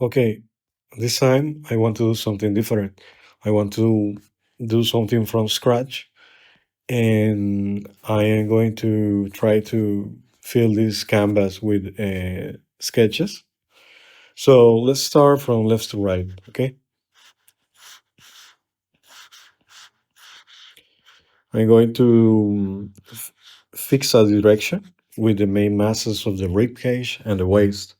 Okay, this time I want to do something different. I want to do something from scratch, and I am going to try to fill this canvas with sketches. So let's start from left to right, okay? I'm going to fix a direction with the main masses of the rib cage and the waist.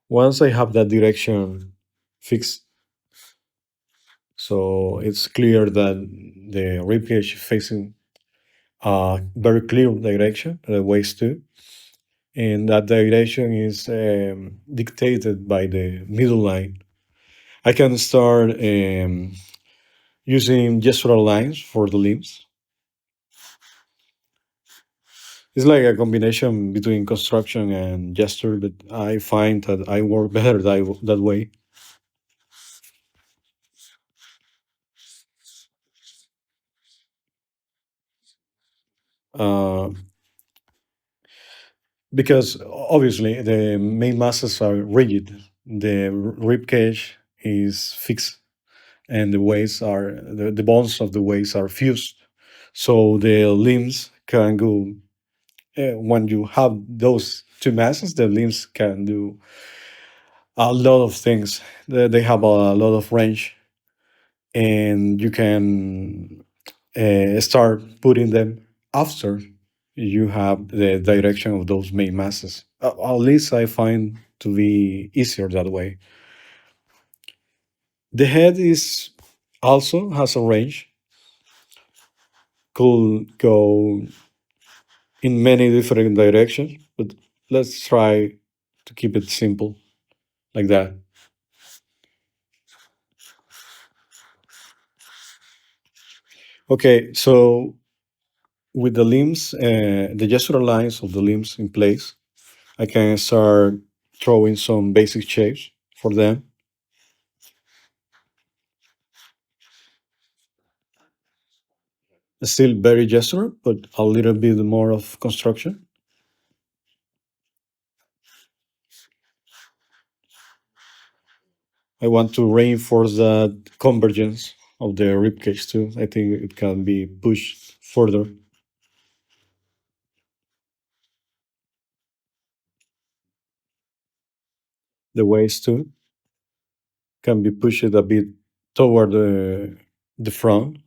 Once I have that direction fixed, so it's clear that the rib cage is facing a very clear direction, the waist too, and that direction is dictated by the middle line. I can start using gestural lines for the limbs. It's like a combination between construction and gesture, but I find that I work better that way. Uh, because obviously the main masses are rigid. The rib cage is fixed and the bones of the waist are fused. So the limbs can go, when you have those two masses, the limbs can do a lot of things. They have a lot of range, and you can start putting them after you have the direction of those main masses. At least I find to be easier that way. The head is also has a range, could go in many different directions, but let's try to keep it simple like that. Okay, so with the limbs, the gestural lines of the limbs in place, I can start throwing some basic shapes for them. Still very gestural, but a little bit more of construction. I want to reinforce that convergence of the ribcage too. I think it can be pushed further. The waist too can be pushed a bit toward the front.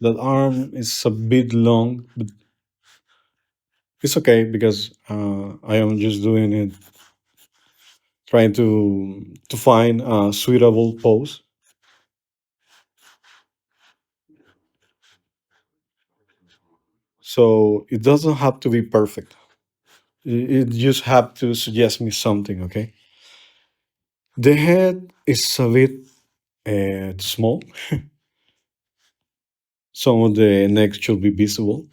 That arm is a bit long, but it's okay because I am just doing it, trying to find a suitable pose. So it doesn't have to be perfect. It just have to suggest me something. Okay. The head is a bit small. Some of the neck should be visible.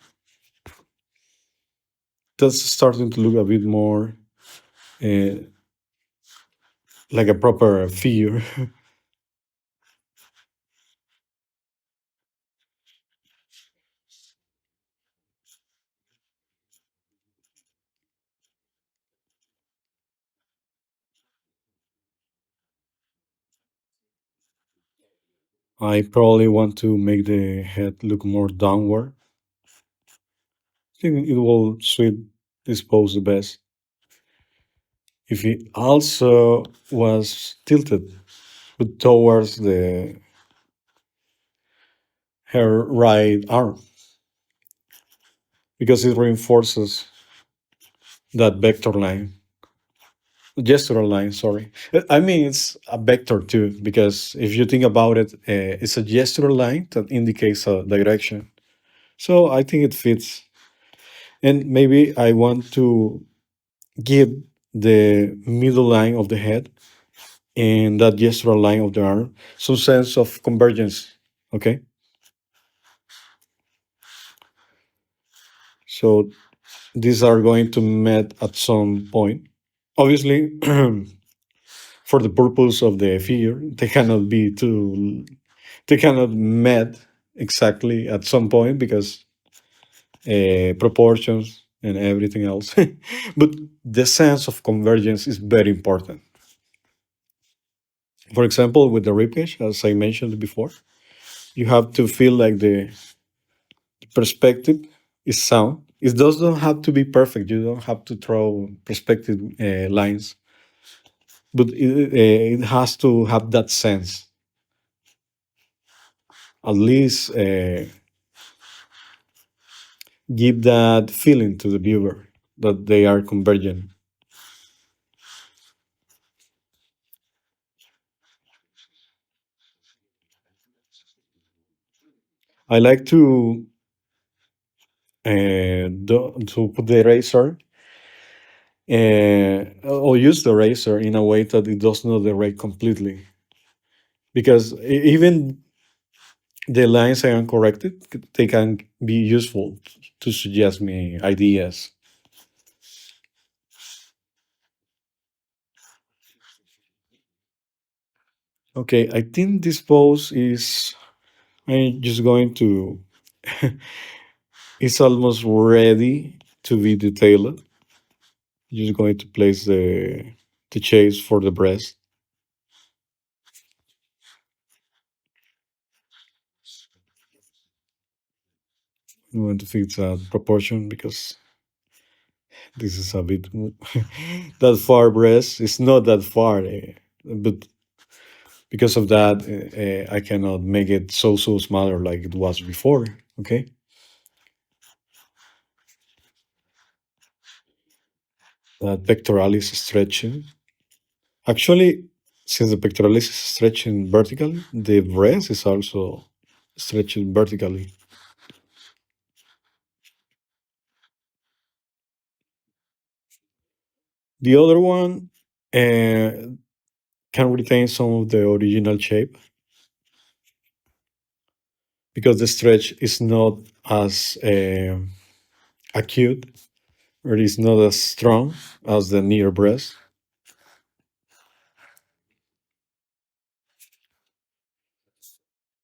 That's starting to look a bit more uh, like a proper figure. I probably want to make the head look more downward. I think it will suit this pose the best. If it also was tilted but towards the her right arm, because it reinforces that vector line, gestural line. Sorry, I mean it's a vector too, because if you think about it, it's a gestural line that indicates a direction. So I think it fits, and maybe I want to give the middle line of the head and that gestural line of the arm some sense of convergence. Okay, so these are going to meet at some point. Obviously, for the purpose of the figure. They cannot be too. They cannot met exactly at some point because proportions and everything else. But the sense of convergence is very important. For example, with the ribcage, as I mentioned before, you have to feel like the perspective is sound. It doesn't have to be perfect. You don't have to throw perspective lines, but it has to have that sense. At least give that feeling to the viewer that they are convergent. I like to put the eraser or use the eraser in a way that it does not erase completely because even the lines I uncorrected, they can be useful to suggest me ideas. Okay, I think this pose is. I'm just going to. It's almost ready to be detailed. Just going to place the chase for the breast. I'm going to fix that proportion because this is a bit that far breast. It's not that far, but because of that, I cannot make it so smaller like it was before. Okay, that pectoralis stretching. Actually, since the pectoralis is stretching vertically, the breast is also stretching vertically. The other one uh, can retain some of the original shape because the stretch is not as acute or is not as strong as the near breast.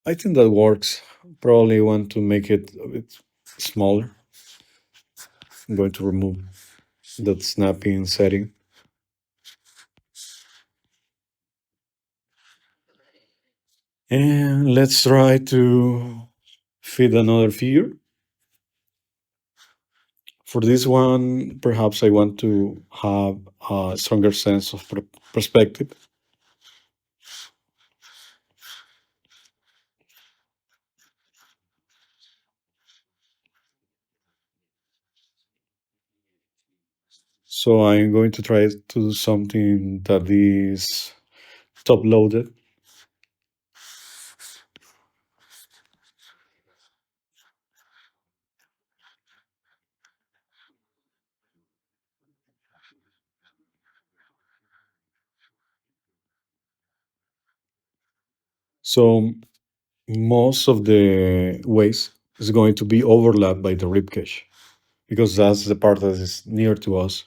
I think that works. Probably want to make it a bit smaller. I'm going to remove that snapping setting. And let's try to fit another figure. For this one, perhaps I want to have a stronger sense of perspective. So I'm going to try to do something that is top loaded. So most of the waist is going to be overlapped by the rib cage because that's the part that is near to us.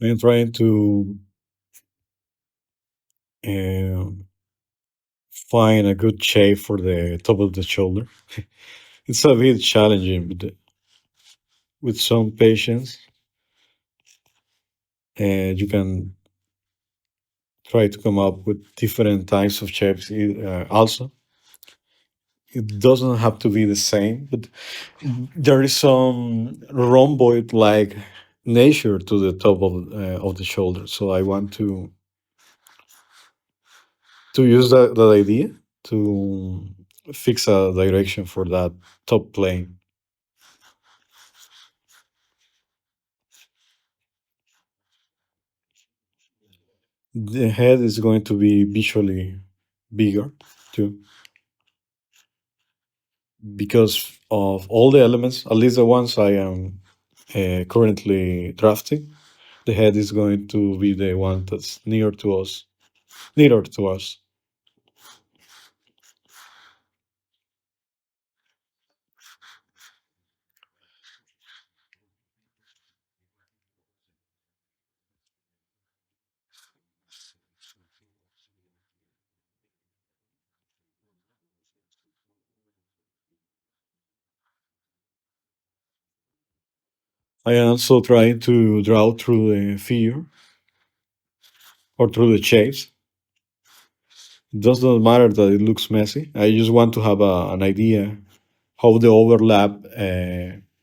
I'm trying to um, find a good shape for the top of the shoulder. It's a bit challenging, but with some patience, and you can try to come up with different types of shapes. Also, it doesn't have to be the same, but there is some rhomboid-like nature to the top of the shoulder. So I want to use that idea to fix a direction for that top plane. The head is going to be visually bigger too. because of all the elements, at least the ones I am currently drafting. The head is going to be the one that's near to us, nearer to us. I am also trying to draw through the figure or through the shapes. It does not matter that it looks messy. I just want to have an idea how the overlap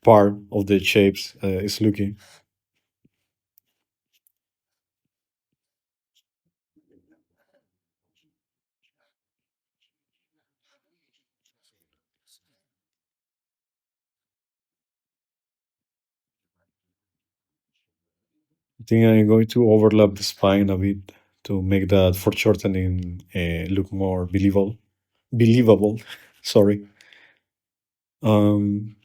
part of the shapes is looking. I think I'm going to overlap the spine a bit to make that foreshortening look more believable. Believable. Sorry. Um,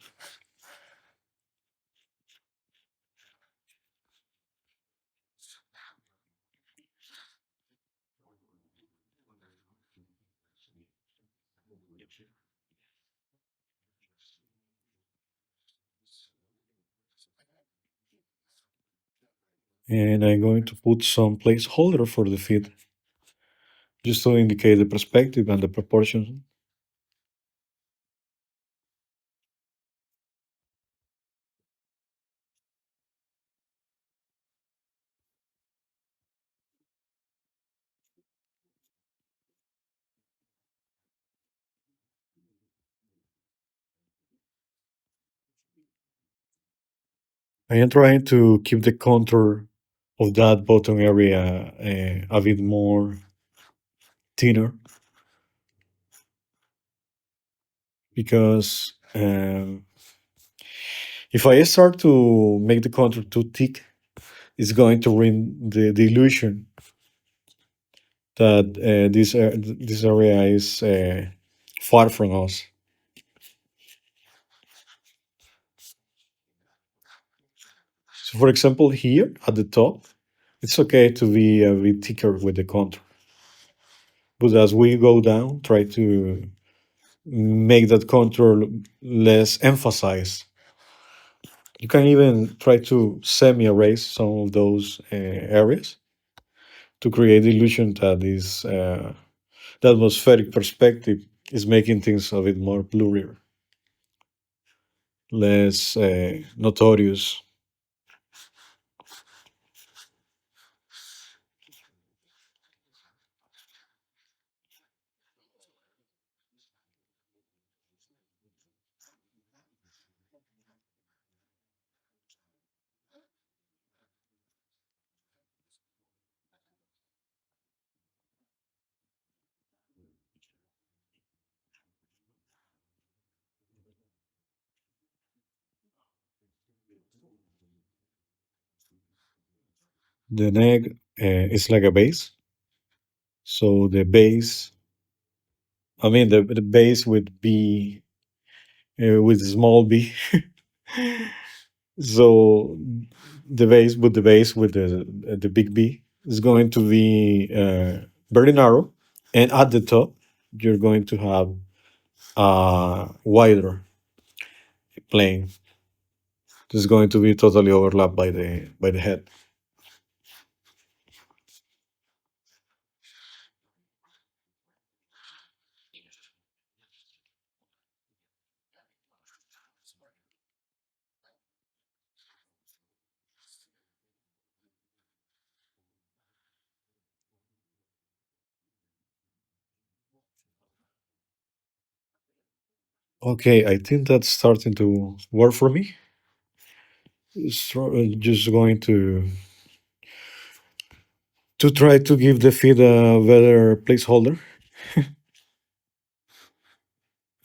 and I'm going to put some placeholder for the feet just to indicate the perspective and the proportions. I am trying to keep the contour of that bottom area a bit more thinner because if I start to make the contour too thick, it's going to ruin the illusion that this area is far from us. So, for example, here at the top, it's okay to be a bit thicker with the contour, but as we go down, try to make that contour less emphasized. You can even try to semi-erase some of those areas to create the illusion that is the atmospheric perspective is making things a bit more blurrier, less notorious. The neck is like a base, so the base. I mean, the base would be with small b. So the base with the big B is going to be very narrow, and at the top you're going to have a wider plane. This is going to be totally overlapped by the head. Okay, I think that's starting to work for me. So, just going to try to give the feed a better placeholder.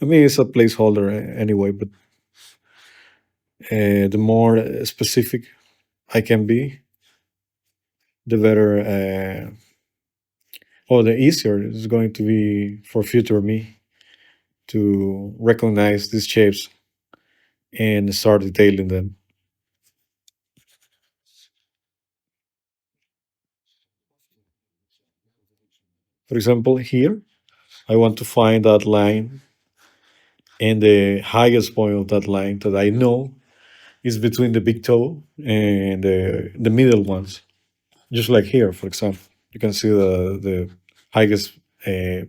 I mean, it's a placeholder anyway, but the more specific I can be, the better, or the easier it's going to be for future me to recognize these shapes and start detailing them. For example, here, I want to find that line, and the highest point of that line that I know is between the big toe and the middle ones. Just like here, for example, you can see the highest uh,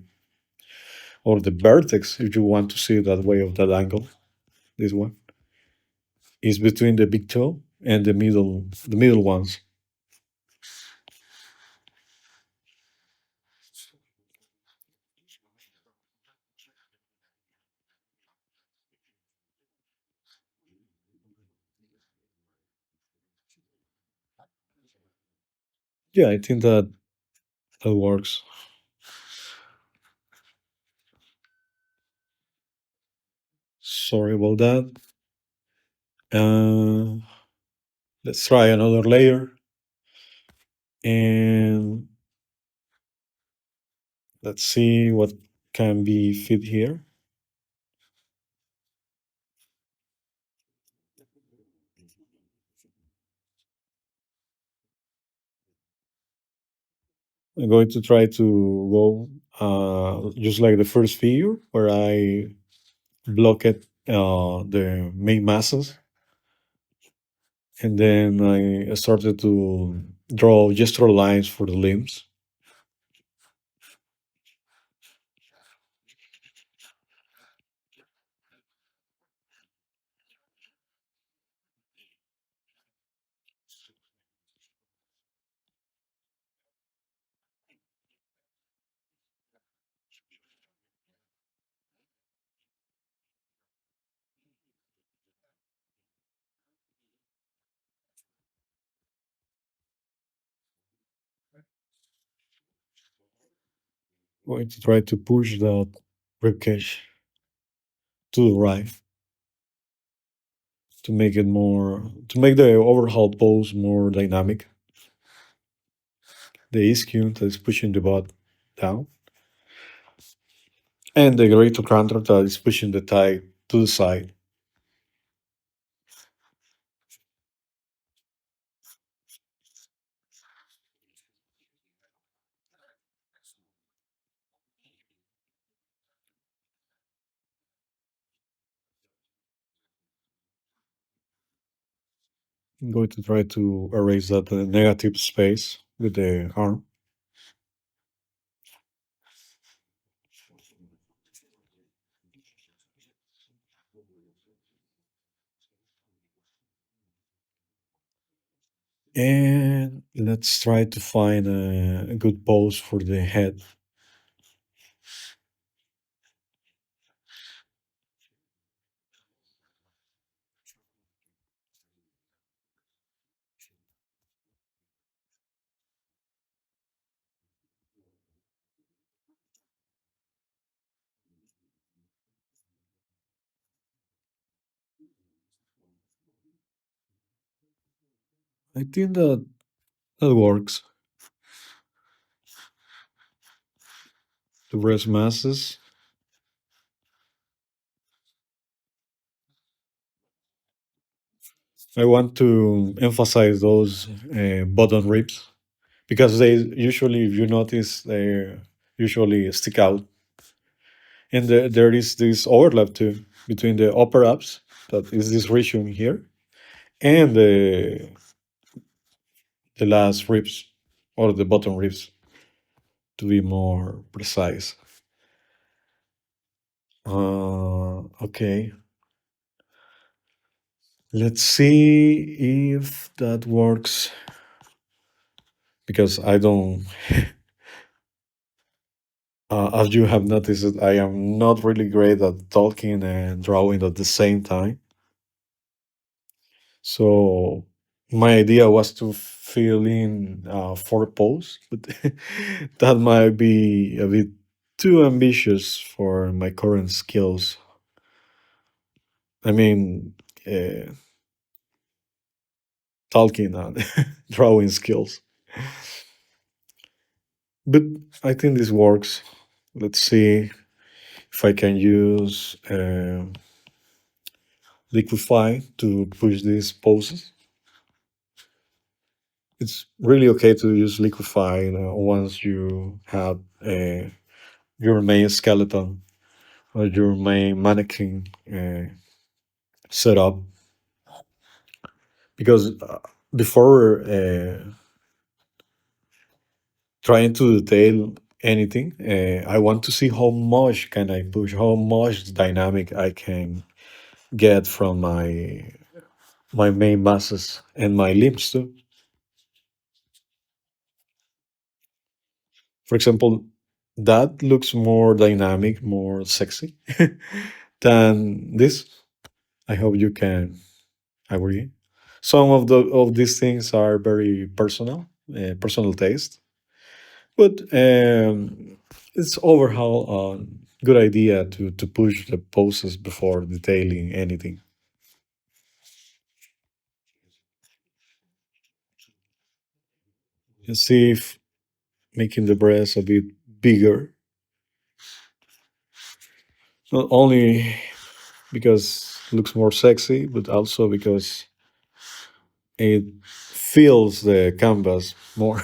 or the vertex, if you want to see that way of that angle. This one is between the big toe and the middle ones. Yeah, I think that that works. Sorry about that. Uh, let's try another layer, and let's see what can be fit here. I'm going to try to go just like the first figure where I block it the main masses, and then I started to draw gestural lines for the limbs. Going to try to push that ribcage to the right to make it more to make the overhaul pose more dynamic. The ischium that is pushing the butt down, and the greater trochanter that is pushing the thigh to the side. I'm going to try to erase that negative space with the arm. And let's try to find a good pose for the head. I think that that works. The breast masses. I want to emphasize those bottom ribs because they usually, if you notice, they usually stick out. And there is this overlap too between the upper abs, that is this region here, and the last ribs or the bottom ribs, to be more precise. Okay, let's see if that works because I don't. As you have noticed, I am not really great at talking and drawing at the same time. So my idea was to fill in four posts, but that might be a bit too ambitious for my current skills. I mean, uh, talking and drawing skills. But I think this works. Let's see if I can use Liquify to push these poses. It's really okay to use Liquify, once you have your main skeleton or your main mannequin set up, because before trying to detail anything, I want to see how much can I push, how much dynamic I can get from my main masses and my limbs too. For example, that looks more dynamic, more sexy than this. I hope you can agree. Some of these things are very personal, personal taste, but it's overall a good idea to push the poses before detailing anything. And see if making the breast a bit bigger, not only because it looks more sexy, but also because it fills the canvas more.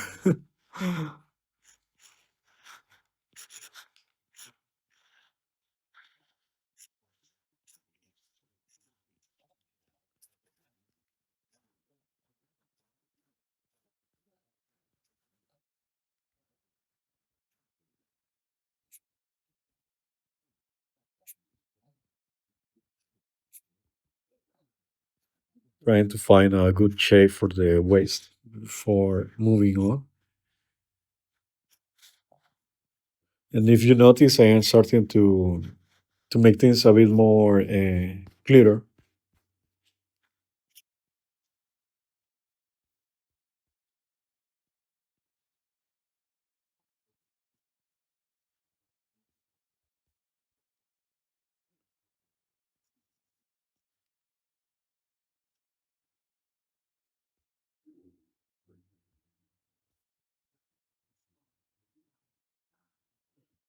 Trying to find a good shape for the waist before moving on. And if you notice, I am starting to make things a bit more clearer.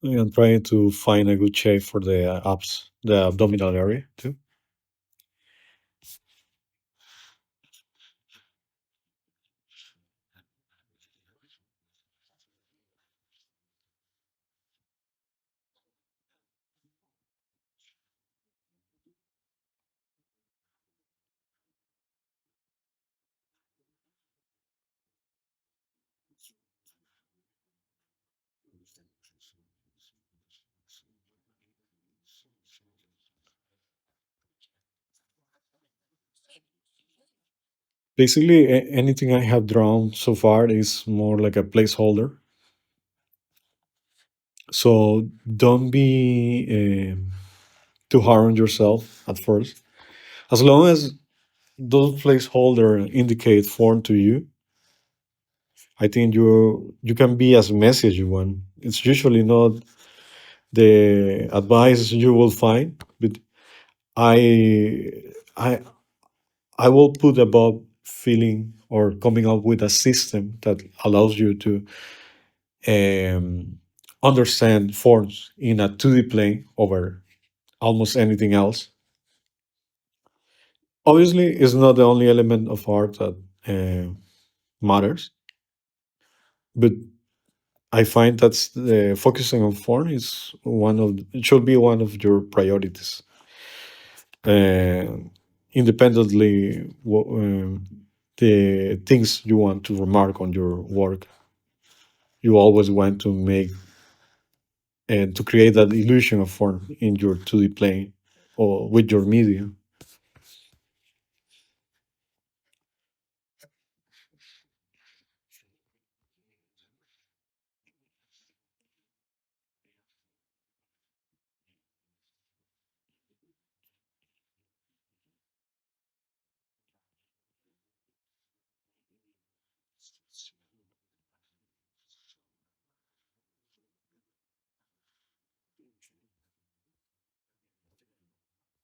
I am trying to find a good shape for the abs, the abdominal area too. Basically, anything I have drawn so far is more like a placeholder. So don't be too hard on yourself at first. As long as those placeholder indicate form to you, I think you can be as messy as you want. It's usually not the advice you will find, but I I I will put above feeling or coming up with a system that allows you to um, understand forms in a 2D plane over almost anything else. Obviously, it's not the only element of art that matters, but I find that's focusing on form is one of it should be one of your priorities. Uh, Independently, the things you want to remark on your work, you always want to make and to create that illusion of form in your 2D plane or with your media.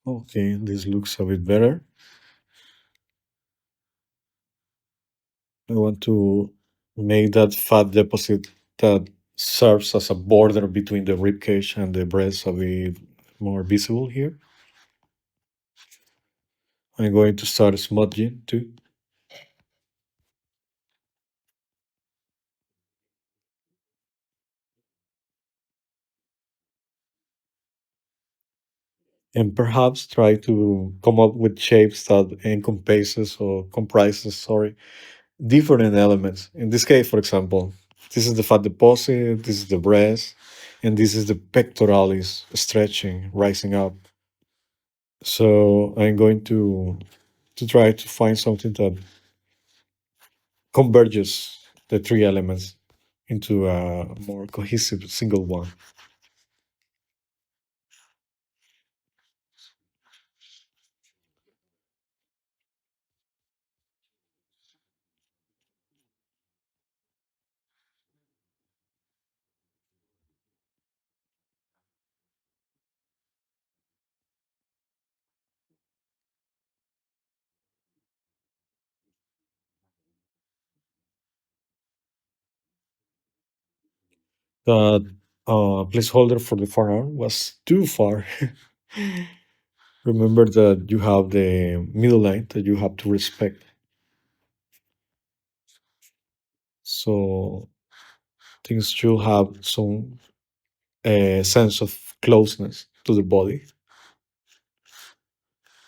Okay, this looks a bit better. I want to make that fat deposit that serves as a border between the rib cage and the breast, a bit more visible here. I'm going to start smudging too. And perhaps try to come up with shapes that encompasses or comprises, sorry, different elements. In this case, for example, this is the fat deposit, this is the breast, and this is the pectoralis stretching, rising up. So I'm going to try to find something that converges the three elements into a more cohesive single one. The placeholder for the forearm was too far. Remember that you have the middle line that you have to respect. So things should have some sense of closeness to the body.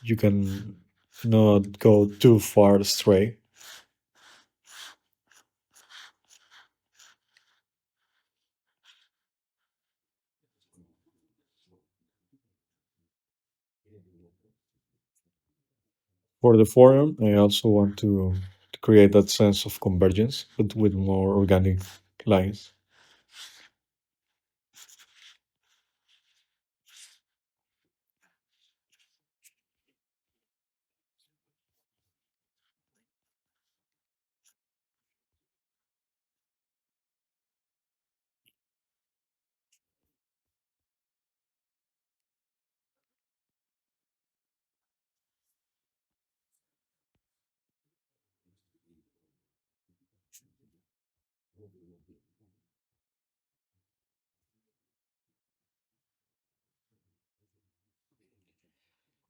You can not go too far astray. For the forearm, I also want to create that sense of convergence, but with more organic lines.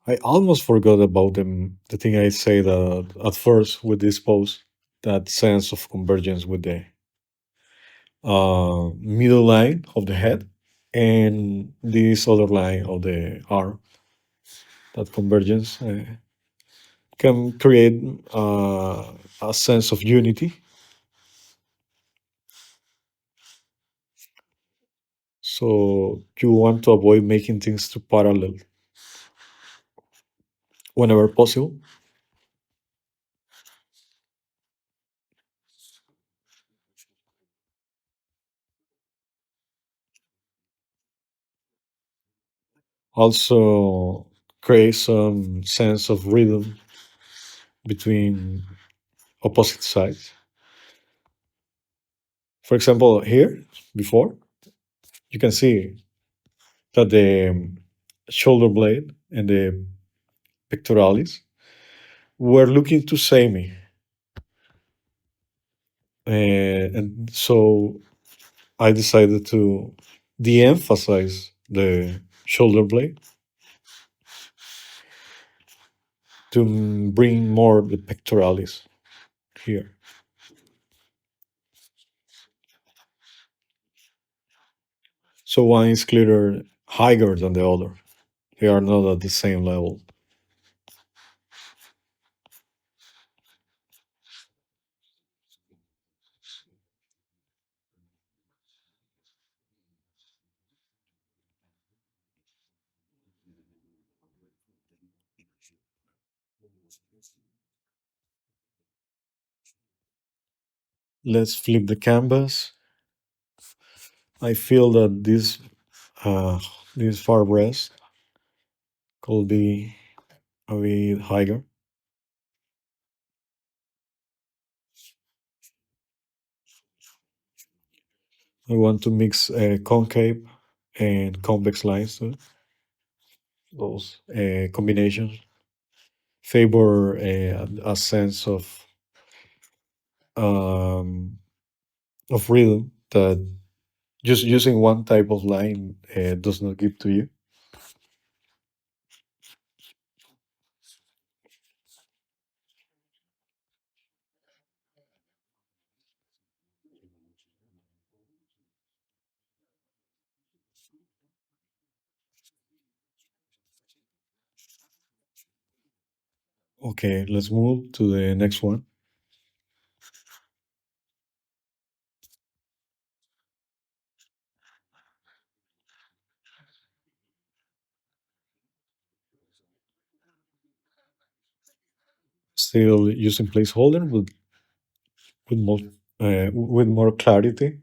I almost forgot about the thing I said at first with this pose, that sense of convergence with the middle line of the head and this other line of the arm. That convergence can create a sense of unity. So you want to avoid making things too parallel whenever possible. Also, create some sense of rhythm between opposite sides. For example, here before you can see that the shoulder blade and the pectoralis were looking too samey, and so I decided to de-emphasize the shoulder blade to bring more the pectoralis here. So one is clearer higher than the other. They are not at the same level. Let's flip the canvas. I feel that uh, this far breast could be a bit higher. I want to mix concave and convex lines. Those combinations favor a sense um, of rhythm that Just using one type of line does not give to you. Okay, let's move to the next one. Still using placeholder with more with more clarity.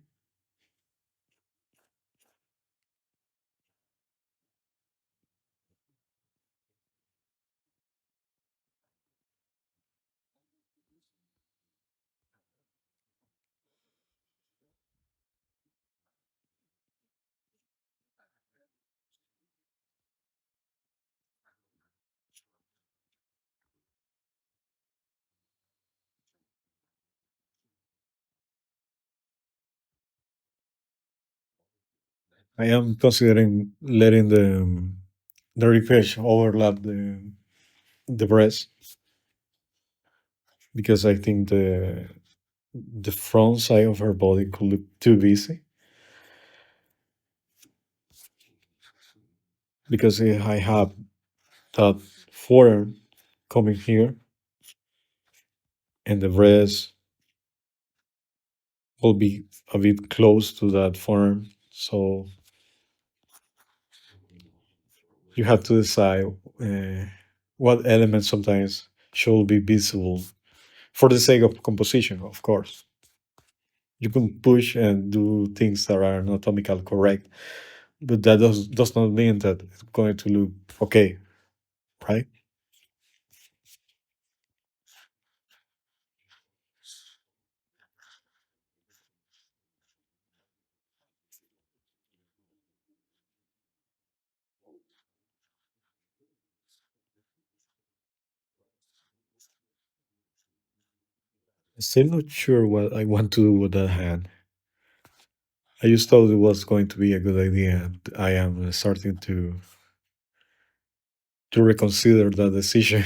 I am considering letting the ribcage overlap the breast because I think the front side of her body could look too busy because I have that forearm coming here and the breast will be a bit close to that forearm. So you have to decide uh, what elements sometimes should be visible for the sake of composition, of course. You can push and do things that are anatomically correct, but that does not mean that it's going to look okay, right? I'm still not sure what I want to do with that hand. I just thought it was going to be a good idea, and I am starting to reconsider that decision.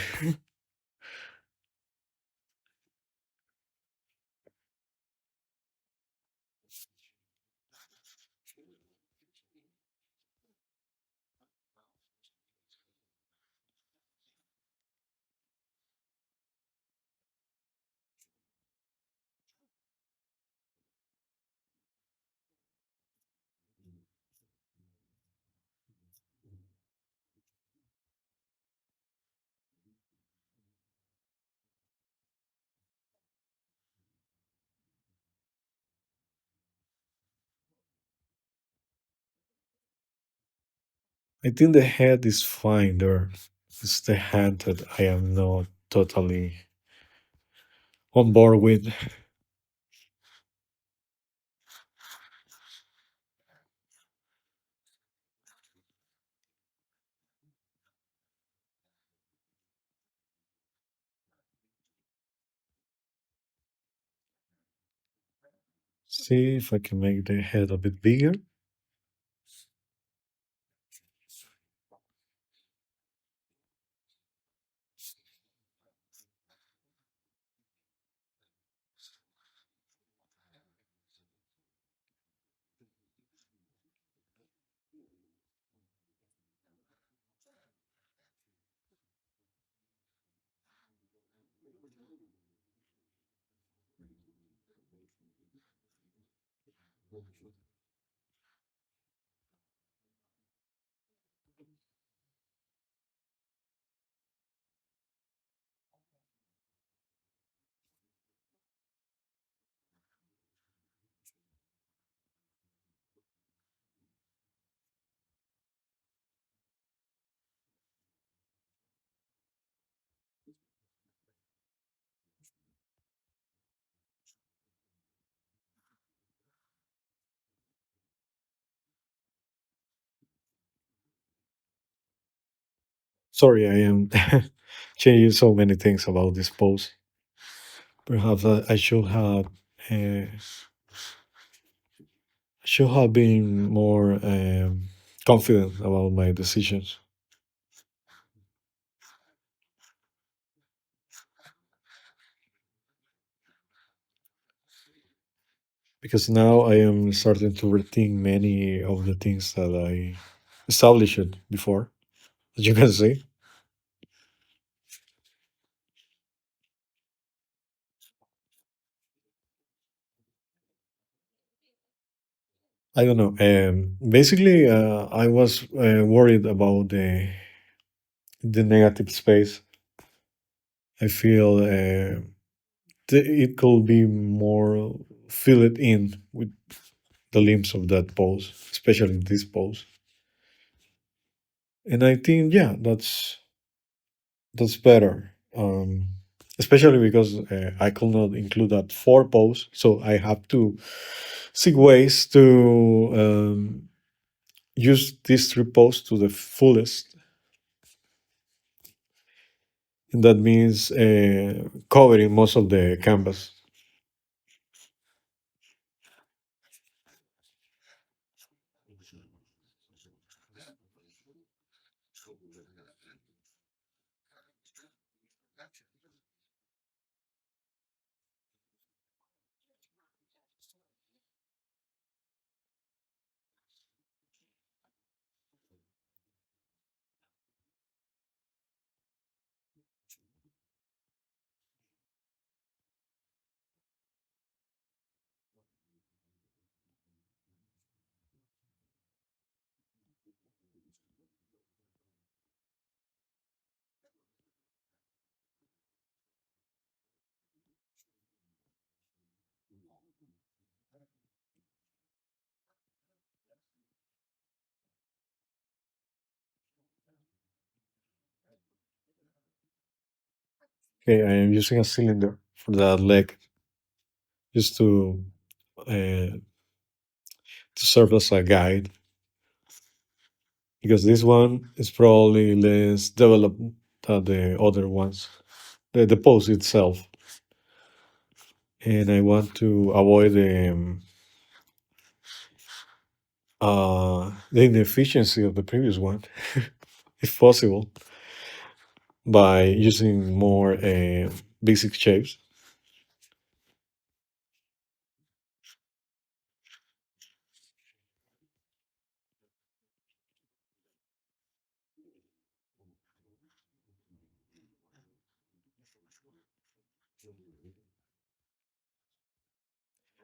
I think the head is fine there. It's the hand that I am not totally on board with. See if I can make the head a bit bigger. Sorry, I am changing so many things about this pose. Perhaps I should have should have been more confident about my decisions, because now I am starting to rethink many of the things that I established before. As you can see, I don't know. Basically, I was worried about the negative space. I feel it could be more filled in with the limbs of that pose, especially this pose. And I think, yeah, that's better. Especially because I could not include that four pose, so I have to seek ways to use these three pose to the fullest, and that means covering most of the canvas. Okay, I am using a cylinder for that leg just to serve as a guide, because this one is probably less developed than the other ones, the pose itself, and I want to avoid the inefficiency of the previous one, if possible, by using more basic shapes.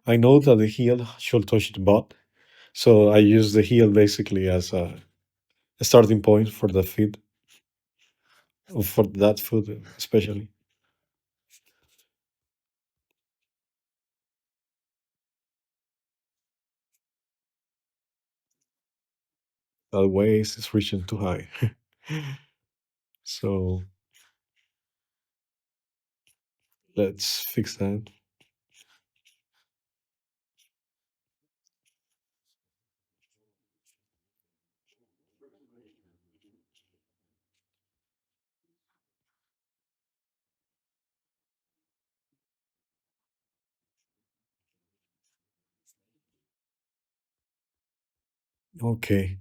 I know that the heel should touch the butt, so I use the heel basically as a starting point for the feet, or for that foot especially. That waist is reaching too high. So let's fix that. Okay.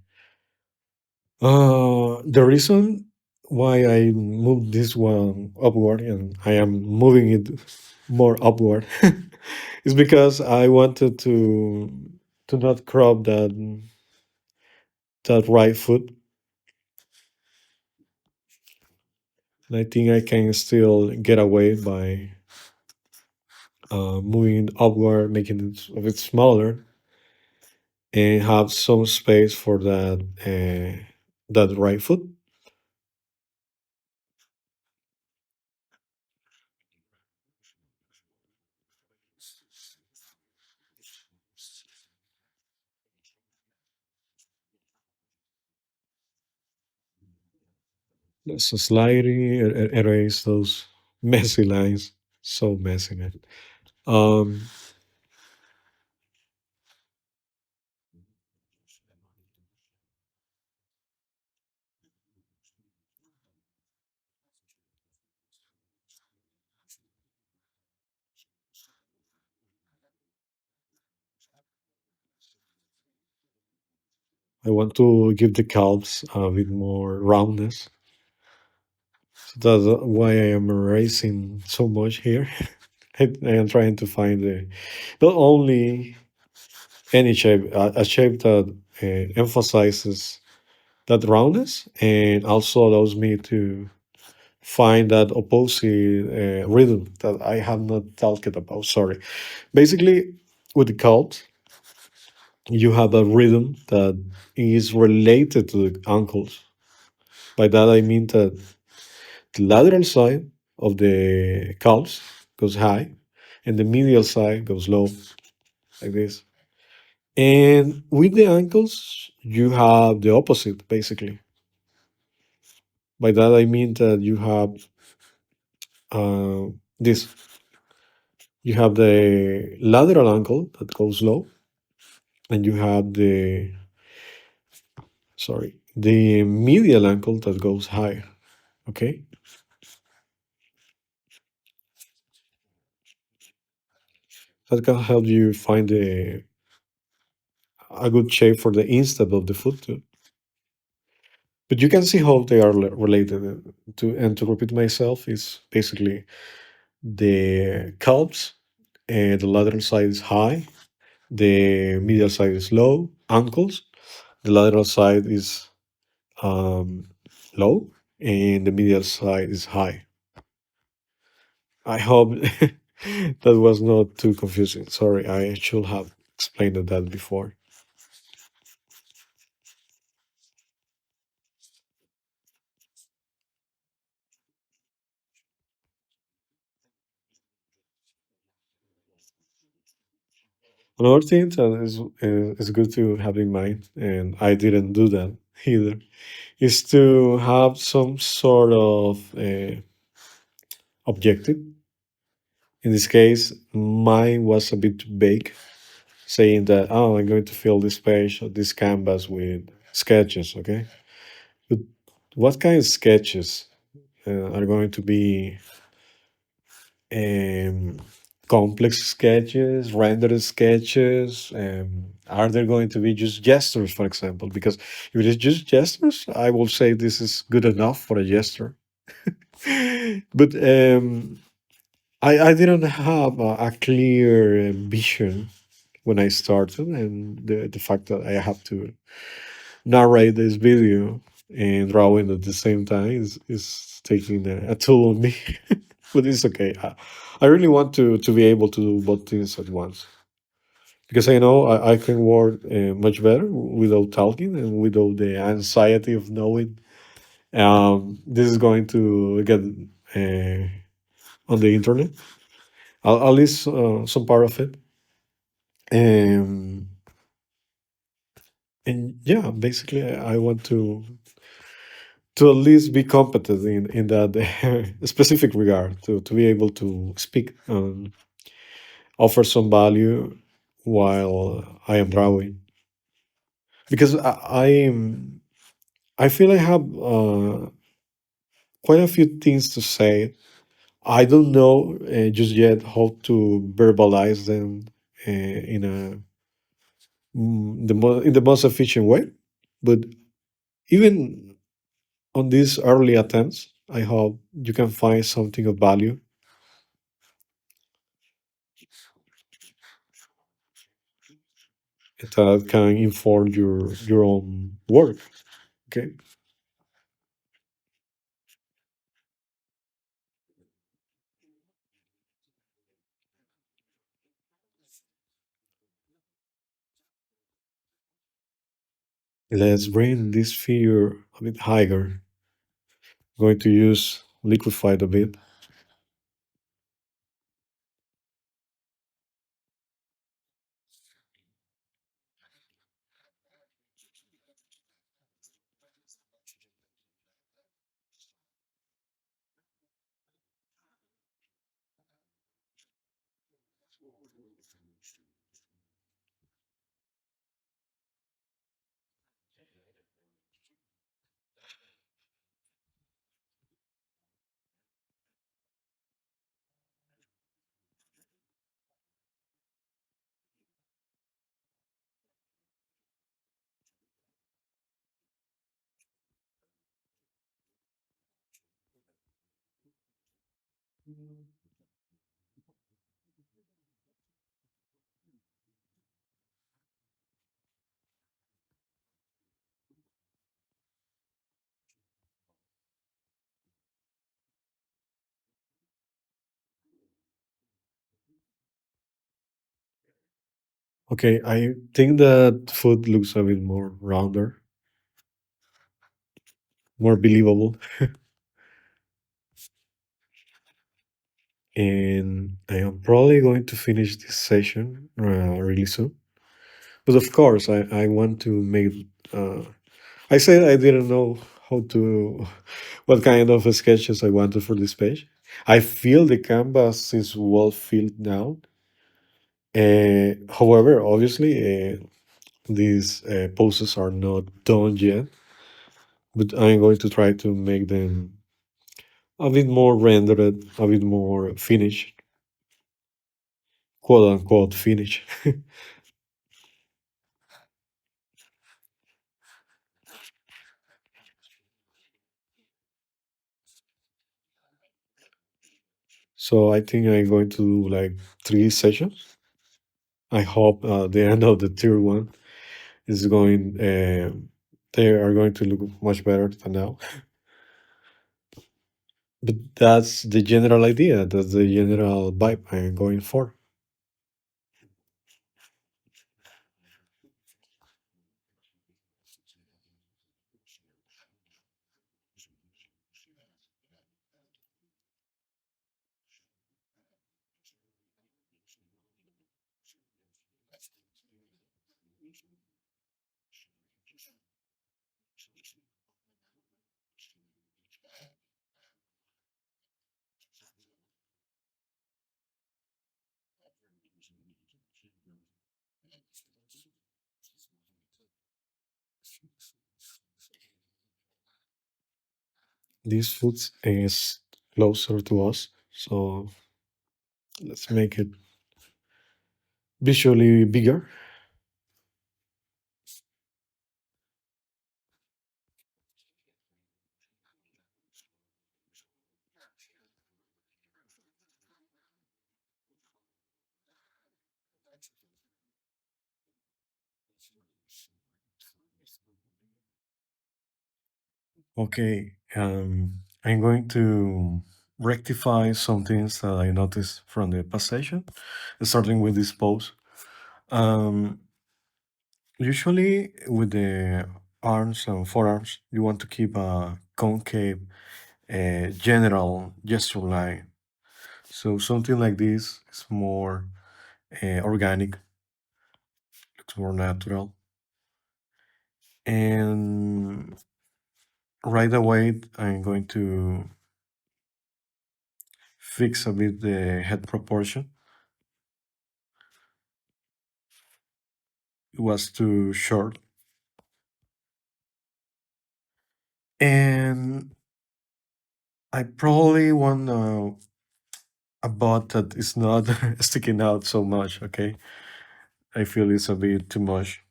The reason why I moved this one upward and I am moving it more upward is because I wanted to not crop that right foot. And I think I can still get away by moving it upward, making it a bit smaller, and have some space for that right foot. So slightly erase those messy lines. So messy, man. Um, I want to give the calves a bit more roundness. So that's why I am erasing so much here. I am trying to find not only any shape, a shape that emphasizes that roundness and also allows me to find that opposite rhythm that I have not talked about. Sorry. Basically, with the cult, you have a rhythm that is related to the ankles. By that I mean that the lateral side of the calves goes high and the medial side goes low, like this. And with the ankles, you have the opposite, basically. By that I mean that you have uh, this. You have the lateral ankle that goes low, and you have the medial ankle that goes higher. Okay, that can help you find a good shape for the instep of the foot too. But you can see how they are related. To and to repeat myself is basically the calves, and the lateral side is high, the medial side is low. Ankles, the lateral side is um, low, and the medial side is high. I hope that was not too confusing. Sorry, I should have explained that before. Another thing that is good to have in mind, and I didn't do that either, is to have some sort of objective. In this case, mine was a bit vague, saying that, oh, I'm going to fill this page or this canvas with sketches, okay? But what kind of sketches are going to be um, complex sketches, rendered sketches? Are there going to be just gestures, for example? Because if it is just gestures, I will say this is good enough for a gesture. But I didn't have a clear vision when I started, and the fact that I have to narrate this video and drawing at the same time is taking a toll on me. But it's okay. I really want to be able to do both things at once because I know I can work much better without talking and without the anxiety of knowing this is going to get on the internet, at least some part of it. Um, and yeah, basically, I want to at least be competent in that specific regard to be able to speak and offer some value while I am drawing because I feel I have quite a few things to say. I don't know just yet how to verbalize them in in the most efficient way, but even on these early attempts, I hope you can find something of value that can inform your own work. Okay, let's bring this figure a bit higher. Going to use liquefied a bit. Okay, I think that food looks a bit more rounder, more believable, and I am probably going to finish this session really soon. But of course, I want to make. I said I didn't know how to, what kind of sketches I wanted for this page. I feel the canvas is well filled now. However, obviously, these poses are not done yet, but I'm going to try to make them a bit more rendered, a bit more finished, quote unquote finished. So I think I'm going to do like 3 sessions. I hope the end of the tier one is going. They are going to look much better than now. But that's the general idea. That's the general vibe I'm going for. This food is closer to us, so let's make it visually bigger. Okay, I'm going to rectify some things that I noticed from the past session, starting with this pose. Um, Usually, with the arms and forearms, you want to keep a concave, general gesture line. So something like this is more organic, looks more natural, and right away I'm going to fix a bit the head proportion. It was too short, and I probably want a butt that is not sticking out so much. Okay, I feel it's a bit too much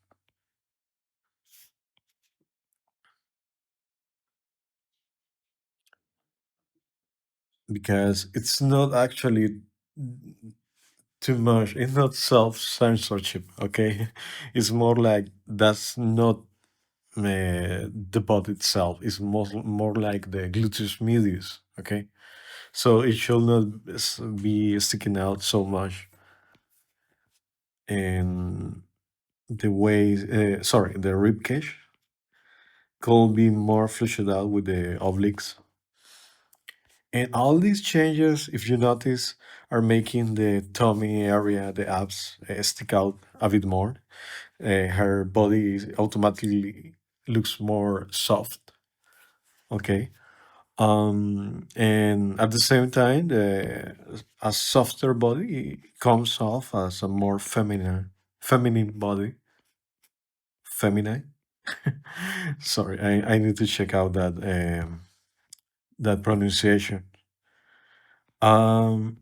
because it's not actually too much. It's not self censorship. Okay, it's more like that's not the butt itself. It's more like the gluteus medius. Okay, so it should not be sticking out so much. And the way, sorry, the rib cage could be more flushed out with the obliques. And all these changes, if you notice, are making the tummy area, the abs, stick out a bit more. Her body automatically looks more soft. Okay. And at the same time, a softer body comes off as a more feminine body. Feminine. Sorry, I need to check out that pronunciation. Um,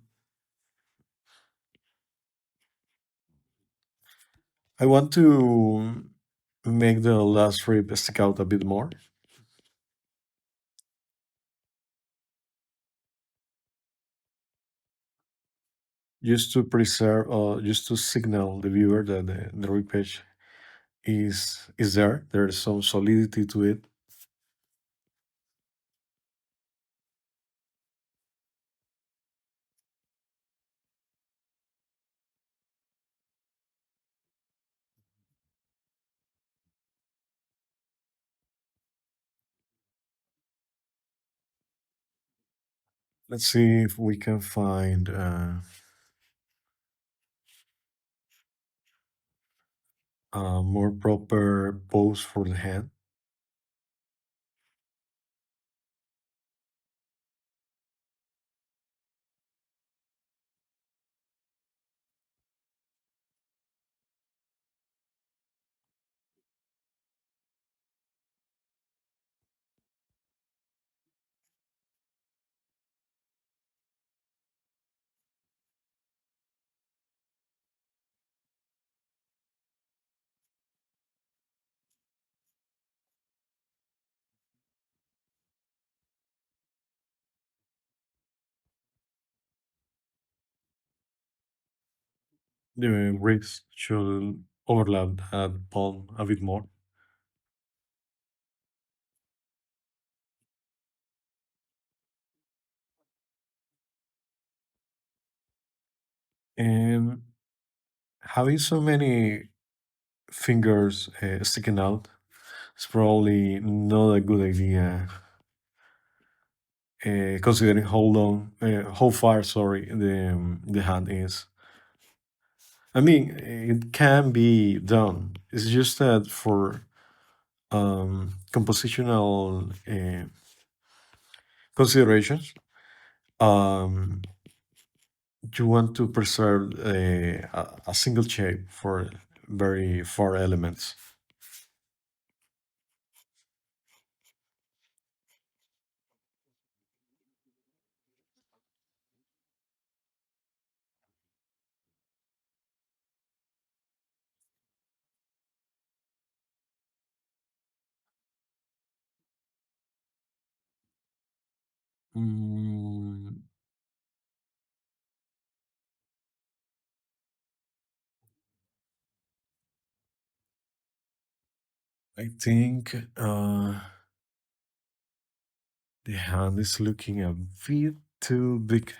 I want to make the last rib stick out a bit more. just to preserve, just to signal the viewer that the rib cage is there. There is some solidity to it. Let's see if we can find a more proper pose for the hand. The wrist should overlap at palm a bit more. And having so many fingers sticking out is probably not a good idea, considering how long, how far, sorry, the hand is. I mean, it can be done. It's just that for compositional considerations, um, you want to preserve a single shape for very far elements. Mm, I think the hand is looking a bit too big.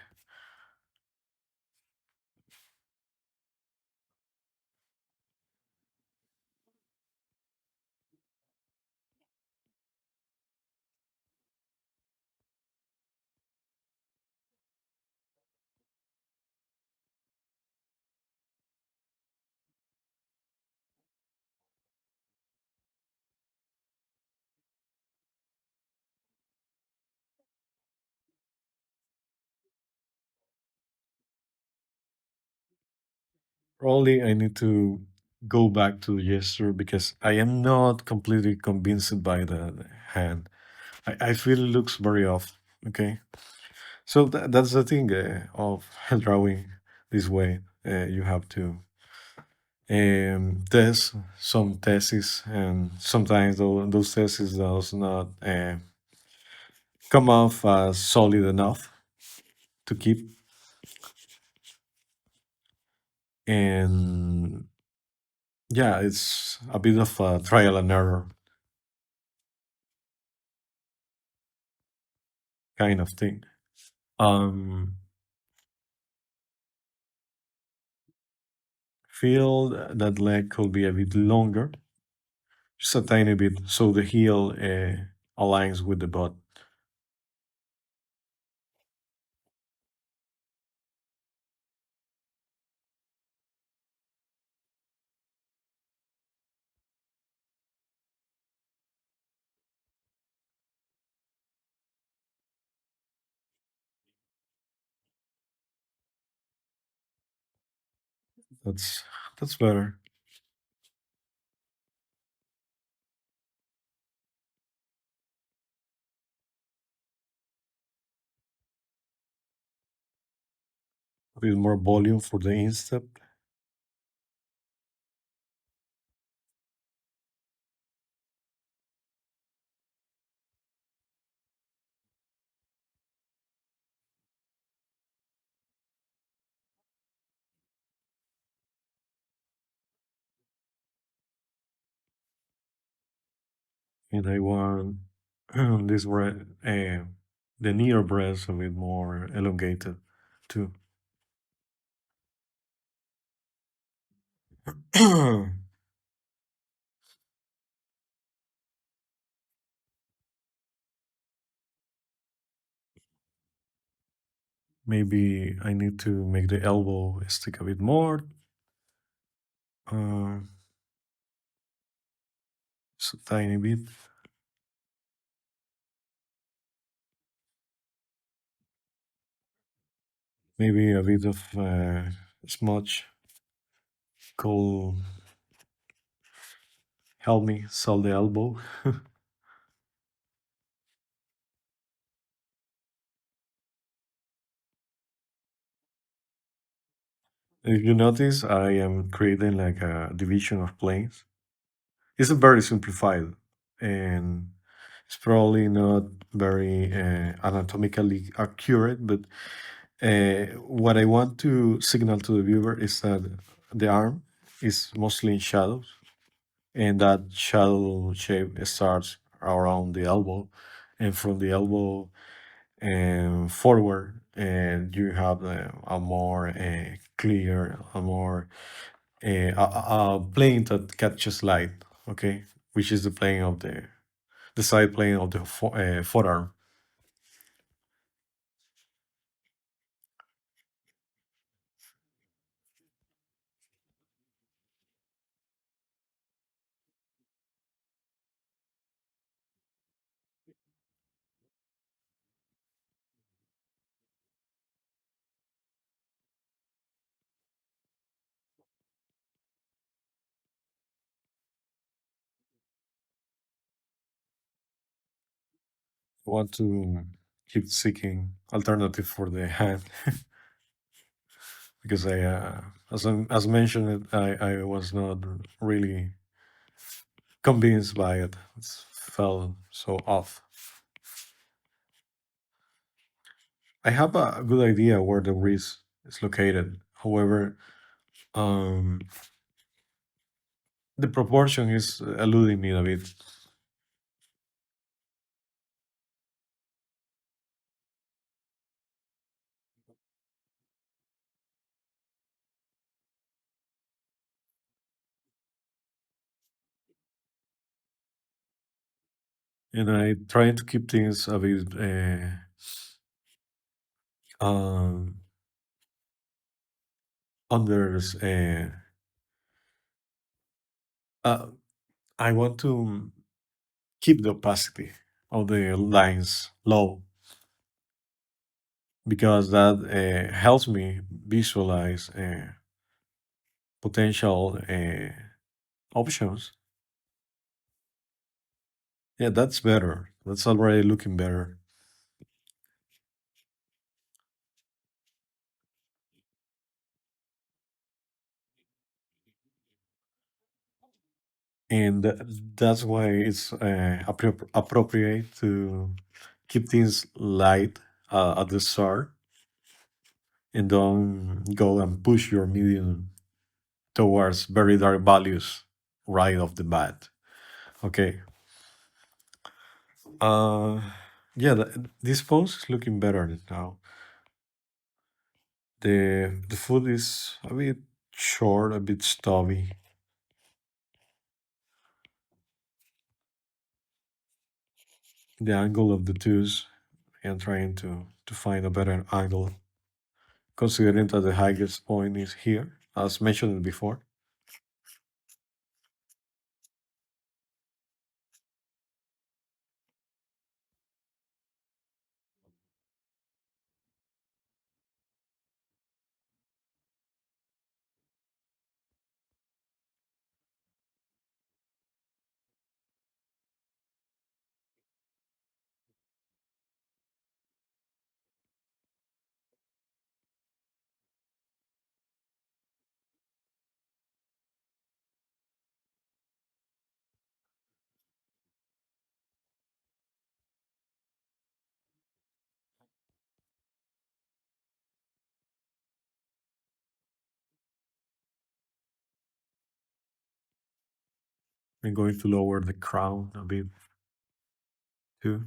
Probably I need to go back to the gesture because I am not completely convinced by the hand. I feel it looks very off. Okay, so that's the thing of drawing this way. You have to test some thesis, and sometimes those theses does not come off as solid enough to keep. And yeah, it's a bit of a trial and error kind of thing. Um, feel that leg could be a bit longer, just a tiny bit, so the heel aligns with the butt. That's that's better. A bit more volume for the instep. and I want this the near breast a bit more elongated too. Maybe I need to make the elbow stick a bit more, uh, just a tiny bit. Maybe a bit of smudge could help me solve the elbow. If you notice, I am creating like a division of planes. It's a very simplified, and it's probably not very anatomically accurate, but what I want to signal to the viewer is that the arm is mostly in shadows, and that shadow shape starts around the elbow, and from the elbow and forward, and you have a more clear, a more a plane that catches light, okay, which is the plane of the side plane of the forearm. I want to keep seeking alternative for the hand because as mentioned, I was not really convinced by it. It felt so off. I have a good idea where the wrist is located. However, um, the proportion is eluding me a bit, and I try to keep things a bit um, under. Uh, I want to keep the opacity of the lines low because that helps me visualize potential options. Yeah, that's better. That's already looking better. And that's why it's appropriate to keep things light at the start and don't go and push your medium towards very dark values right off the bat. Okay. Uh, yeah, this pose is looking better now. The foot is a bit short, a bit stubby. The angle of the toes, I'm trying to find a better angle, considering that the highest point is here, as mentioned before. I'm going to lower the crown a bit. Two.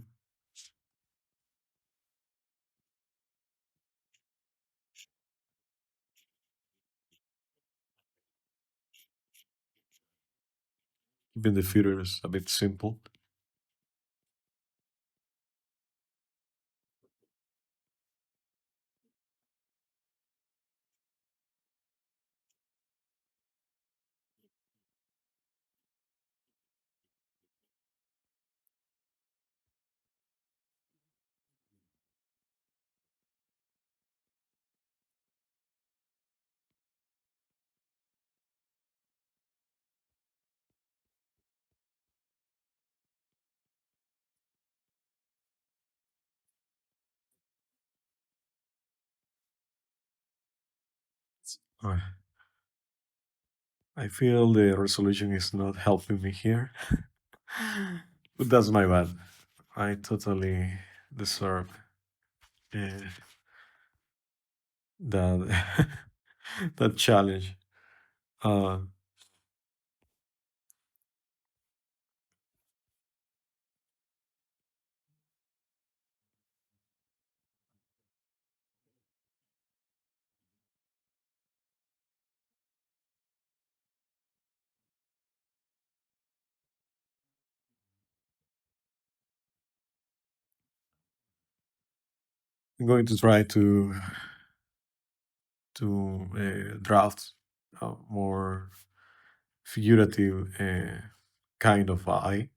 Even the future is a bit simple. Uh, I feel the resolution is not helping me here, but that's my bad. I totally deserve uh, that that challenge. Uh, I'm going to try to draft a more figurative kind of eye.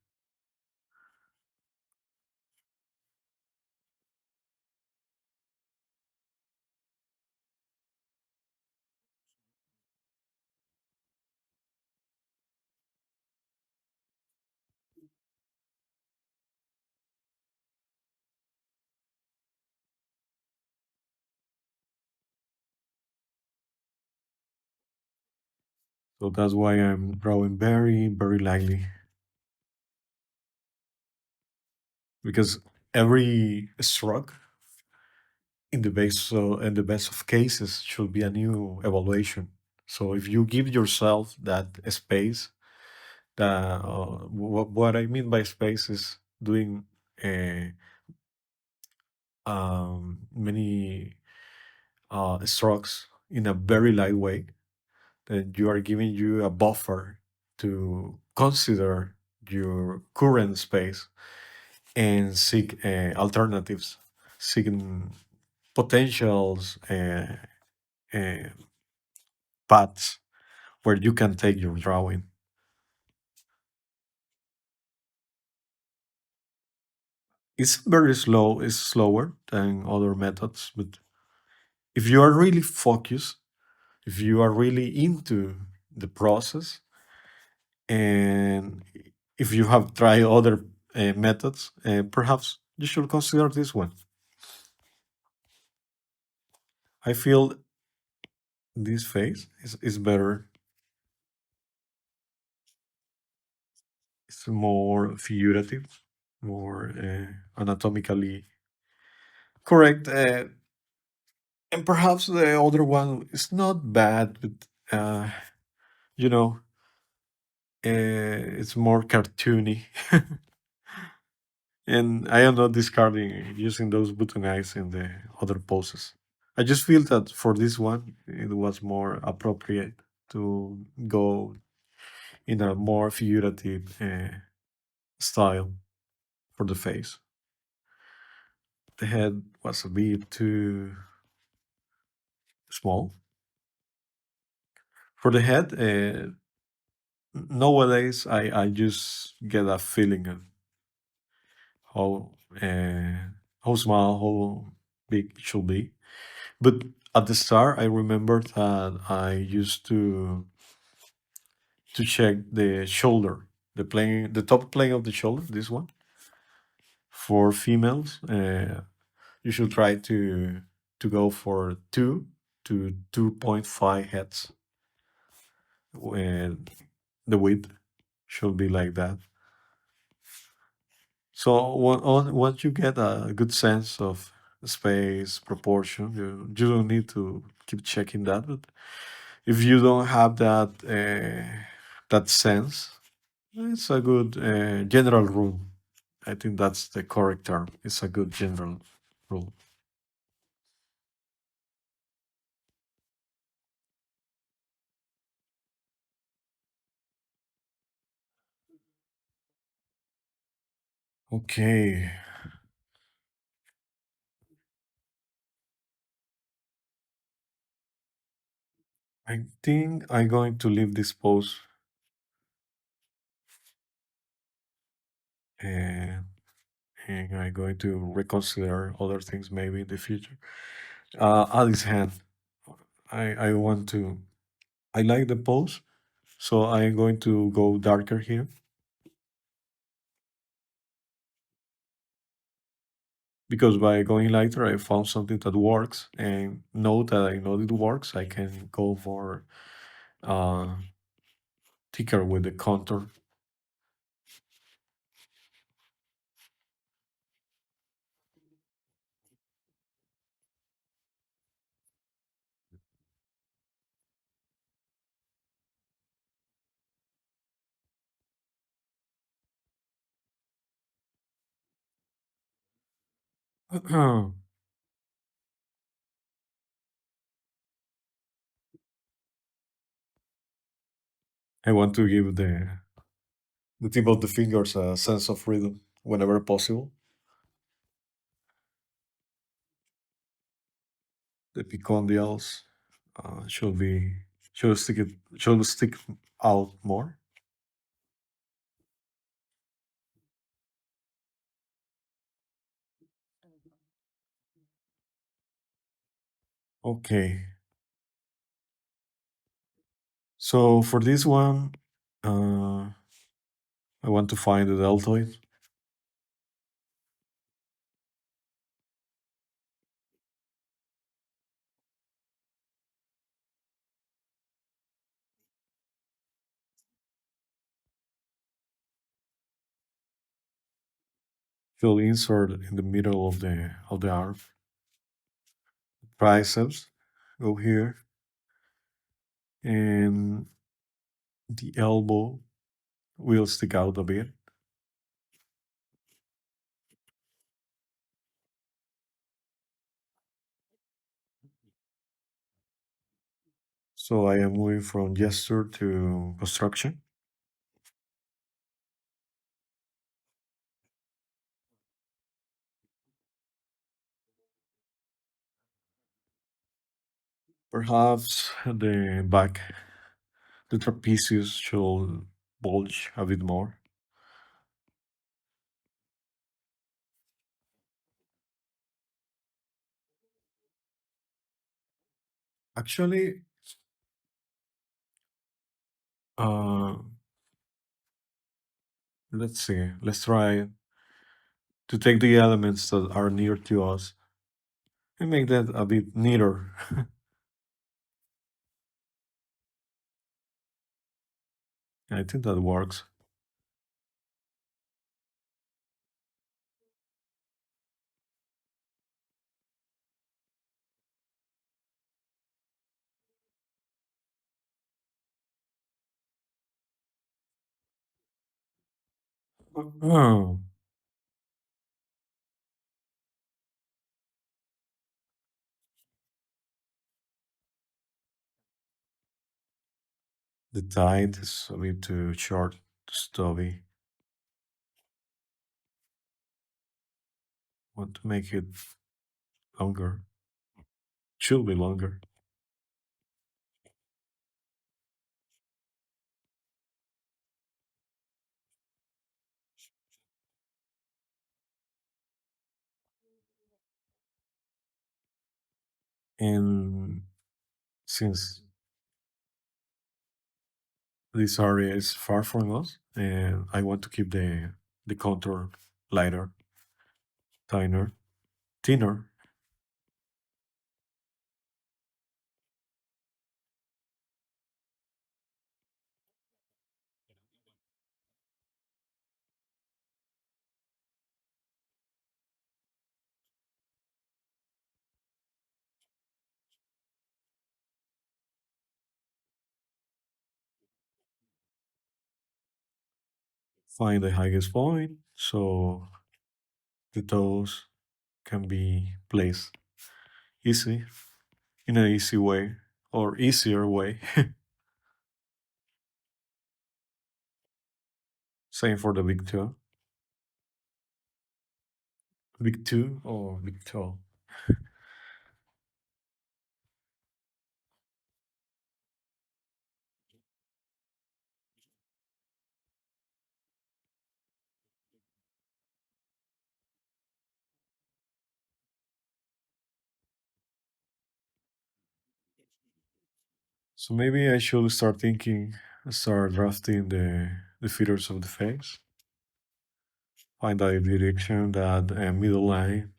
So that's why I'm drawing very, very lightly because every stroke in the best of cases should be a new evaluation. So if you give yourself that space, what I mean by space is doing uh, many strokes in a very light way, then you are giving you a buffer to consider your current space and seek alternatives, seeking potentials uh, paths where you can take your drawing. It's very slow, it's slower than other methods, but if you are really focused, if you are really into the process, and if you have tried other methods, perhaps you should consider this one. I feel this phase is better. It's more figurative, more anatomically correct. And perhaps the other one is not bad, but you know, it's more cartoony. And I am not discarding using those button eyes in the other poses. I just feel that for this one, it was more appropriate to go in a more figurative style for the face. The head was a bit too small. For the head, nowadays I just get a feeling of how uh, how small, how big it should be. But at the start, I remember that I used to check the shoulder, the top plane of the shoulder. This one for females, you should try to go for 2 to 2.5 heads. And the width should be like that. So once you get a good sense of space, proportion, you don't need to keep checking that. But if you don't have that sense, it's a good general rule I think that's the correct term. It's a good general rule. Okay, I think I'm going to leave this pose and, and I'm going to reconsider other things maybe in the future. Alice hand. I want to. I like the pose, so I'm going to go darker here because by going lighter, I found something that works, and now that I know it works, I can go more uh, thicker with the contour. I want to give the tip of the fingers a sense of rhythm whenever possible. The picondials should be should stick out more. Okay, so for this one, uh, I want to find the deltoid. Feel insert in the middle of the arm. Triceps go here, and the elbow will stick out a bit. So I am moving from gesture to construction. Perhaps the trapezius should bulge a bit more. Actually, uh, let's see. Let's try to take the elements that are near to us and make that a bit neater. I think that works. Oh, the tide is a bit too short, too stubby. Want to make it longer. Should be longer. And since this area is far from us, and I want to keep the contour lighter, thinner, thinner. Find the highest point. So the toes can be placed easy in an easy way or easier way. Same for the big toe. Big two or big toe. So maybe I should start thinking, start drafting the features of the face, find that direction, that middle line.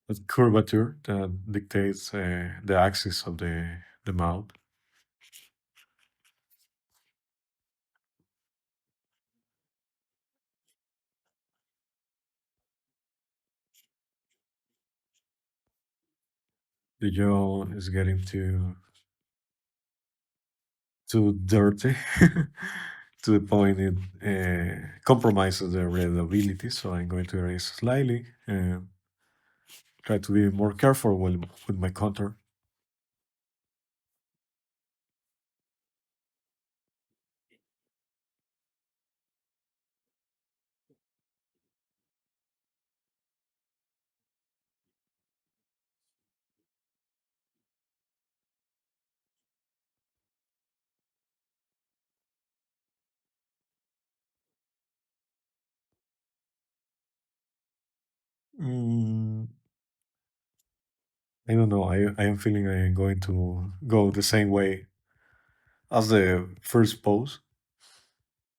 That curvature that dictates the axis of the mouth. The jaw is getting too dirty to the point it compromises the readability. So I'm going to erase slightly and try to be more careful with my contour. Mm, I don't know. I am feeling I am going to go the same way as the first pose.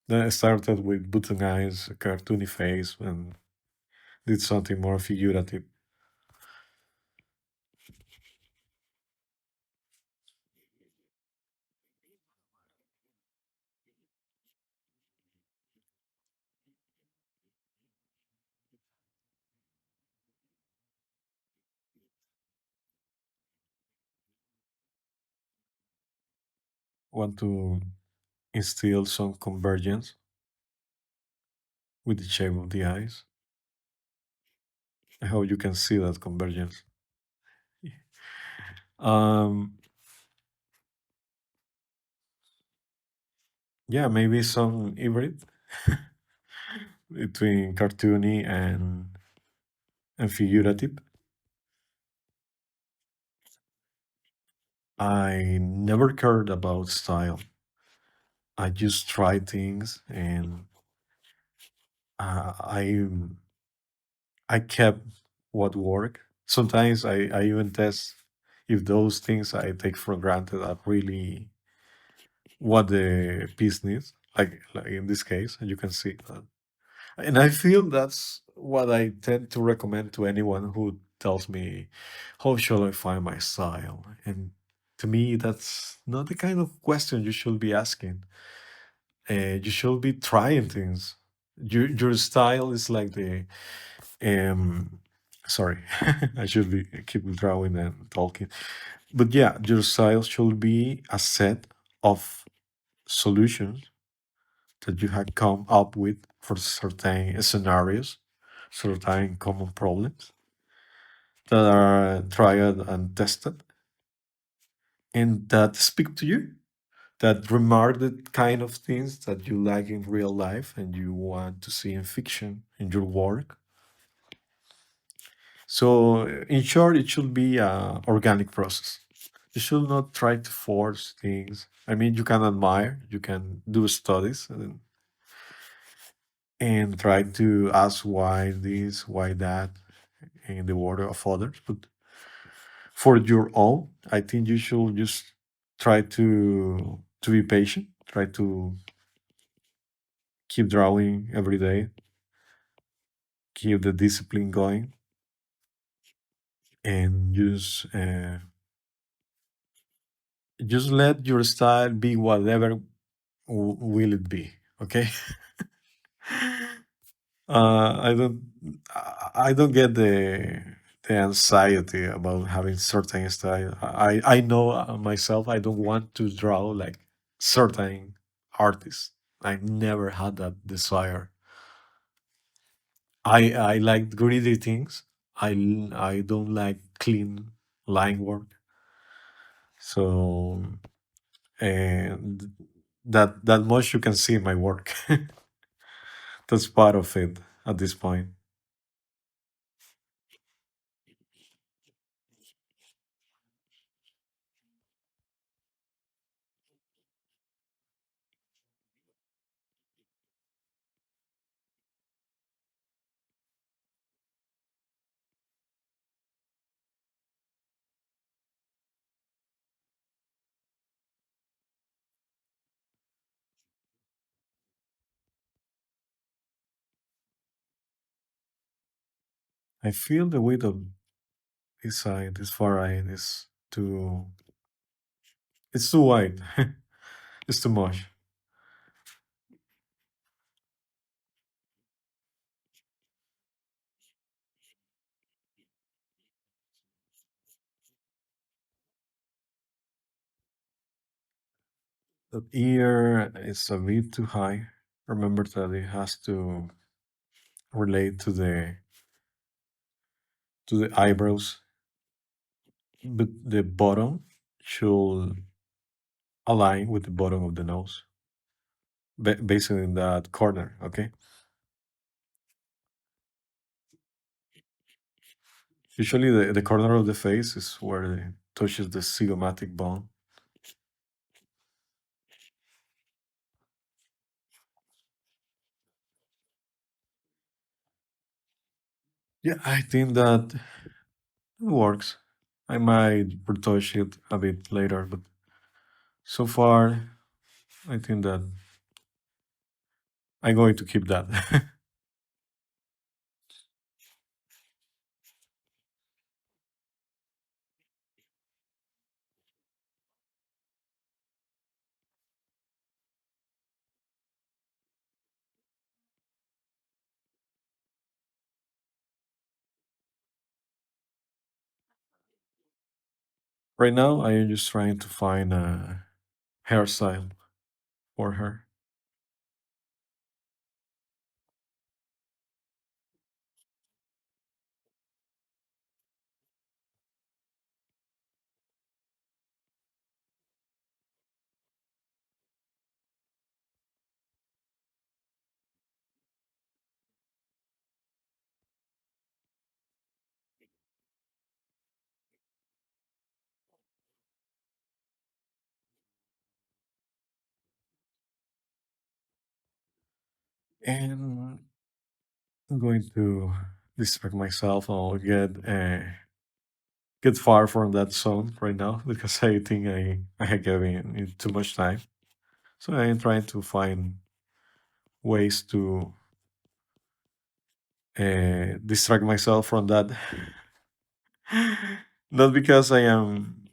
Then I started with button eyes, a cartoony face, and did something more figurative. Want to instill some convergence with the shape of the eyes. I hope you can see that convergence. Um, yeah, maybe some hybrid between cartoony and figurative. I never cared about style. I just try things, and I kept what worked. Sometimes I even test if those things I take for granted are really what the piece needs. Like in this case, you can see that. And I feel that's what I tend to recommend to anyone who tells me, how shall I find my style? And to me, that's not the kind of question you should be asking. You should be trying things. Your style is like the um sorry, I should be keep drawing and talking. But yeah, your style should be a set of solutions that you have come up with for certain scenarios, certain common problems that are tried and tested and that speak to you, that remark the kind of things that you like in real life and you want to see in fiction in your work. So, in short, it should be an organic process. You should not try to force things. I mean, you can admire, you can do studies and try to ask why this, why that, in the word of others. But for your own, I think you should just try to be patient, try to keep drawing every day, keep the discipline going, and just let your style be whatever will it be. Okay. I don't get the anxiety about having certain style. I know myself. I don't want to draw like certain artists. I never had that desire. I like gritty things. I don't like clean line work. So and that much you can see in my work. That's part of it at this point. I feel the weight of this side, this far eye is too. It's too wide. It's too much. The ear is a bit too high. Remember that it has to relate to the eyebrows, but the bottom should align with the bottom of the nose, basically in that corner. Okay. Usually, the corner of the face is where it touches the zygomatic bone. Yeah, I think that works. I might retouch it a bit later, but so far, I think that I'm going to keep that. Right now, I am just trying to find a hairstyle for her. And I'm going to distract myself or get far from that zone right now because I think I have given it too much time. So I am trying to find ways to distract myself from that. Not because I am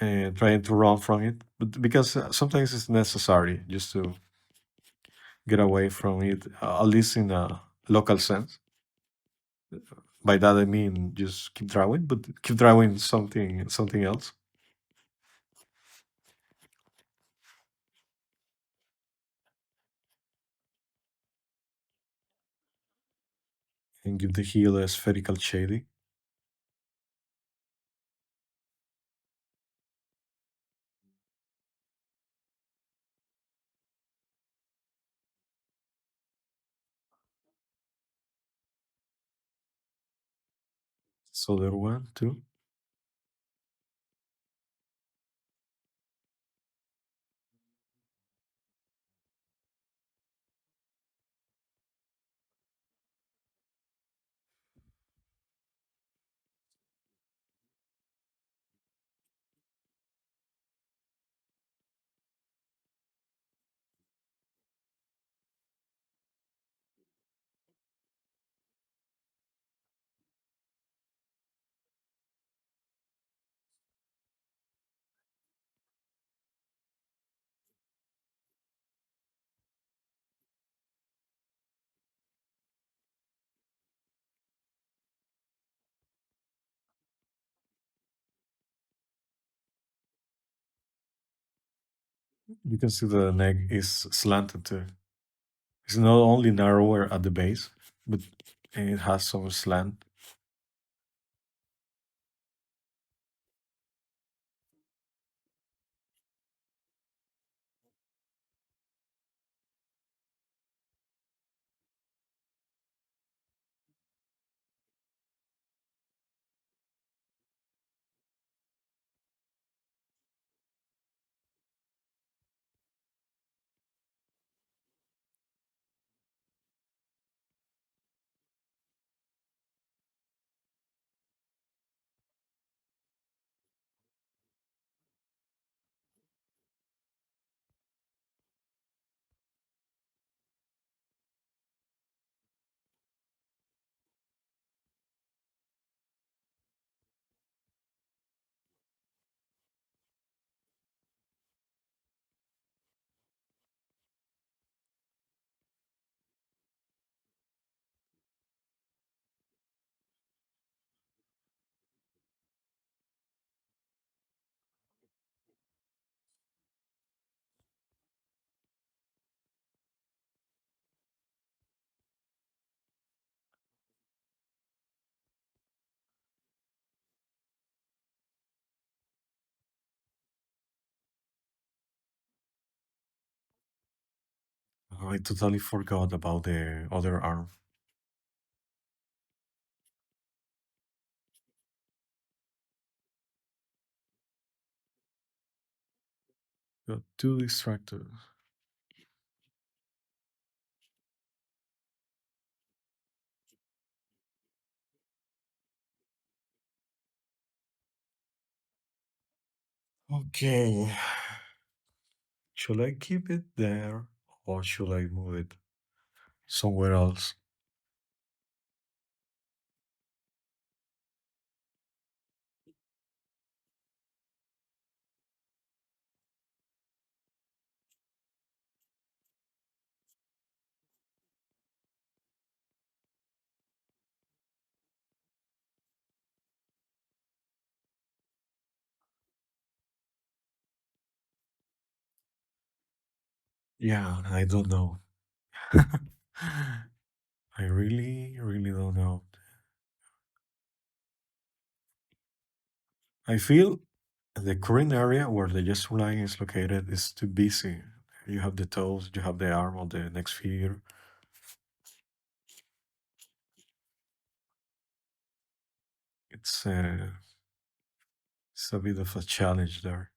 trying to run from it, but because sometimes it's necessary just to get away from it, at least in a local sense. By that I mean just keep drawing, but keep drawing something else, and give the heel a spherical shading. So there one, two. You can see the neck is slanted too. It's not only narrower at the base, but it has some slant. I totally forgot about the other arm. Got too distracted. Okay. Should I keep it there or should I move it somewhere else? Yeah, I don't know. I really, really don't know. I feel the current area where the gesture line is located is too busy. You have the toes, you have the arm on the next figure. It's, uh, it's a bit of a challenge there.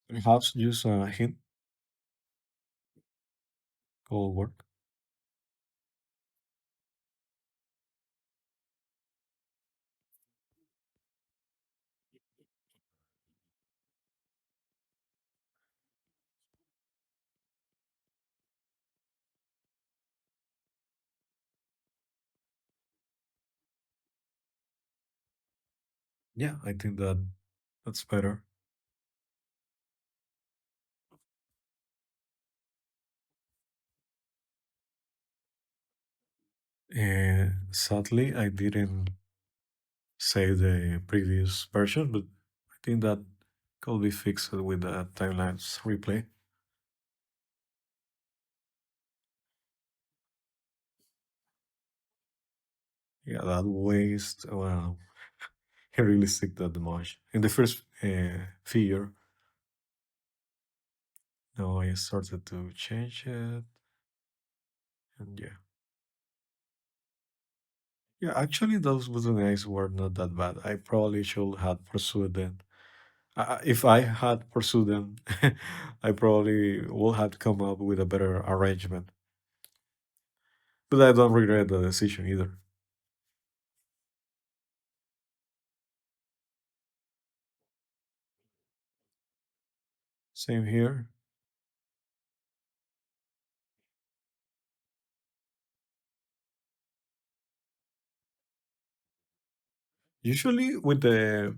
Perhaps use a hint will work. Yeah, I think that's better. Sadly, I didn't save the previous version, but I think that could be fixed with the timelines replay. Yeah, that waste. Well, he really stick that much. In the first figure, now I started to change it, and yeah. Yeah, actually, those bottlenecks were not that bad. I probably should have pursued them. If I had pursued them, I probably would have come up with a better arrangement. But I don't regret the decision either. Same here. Usually with the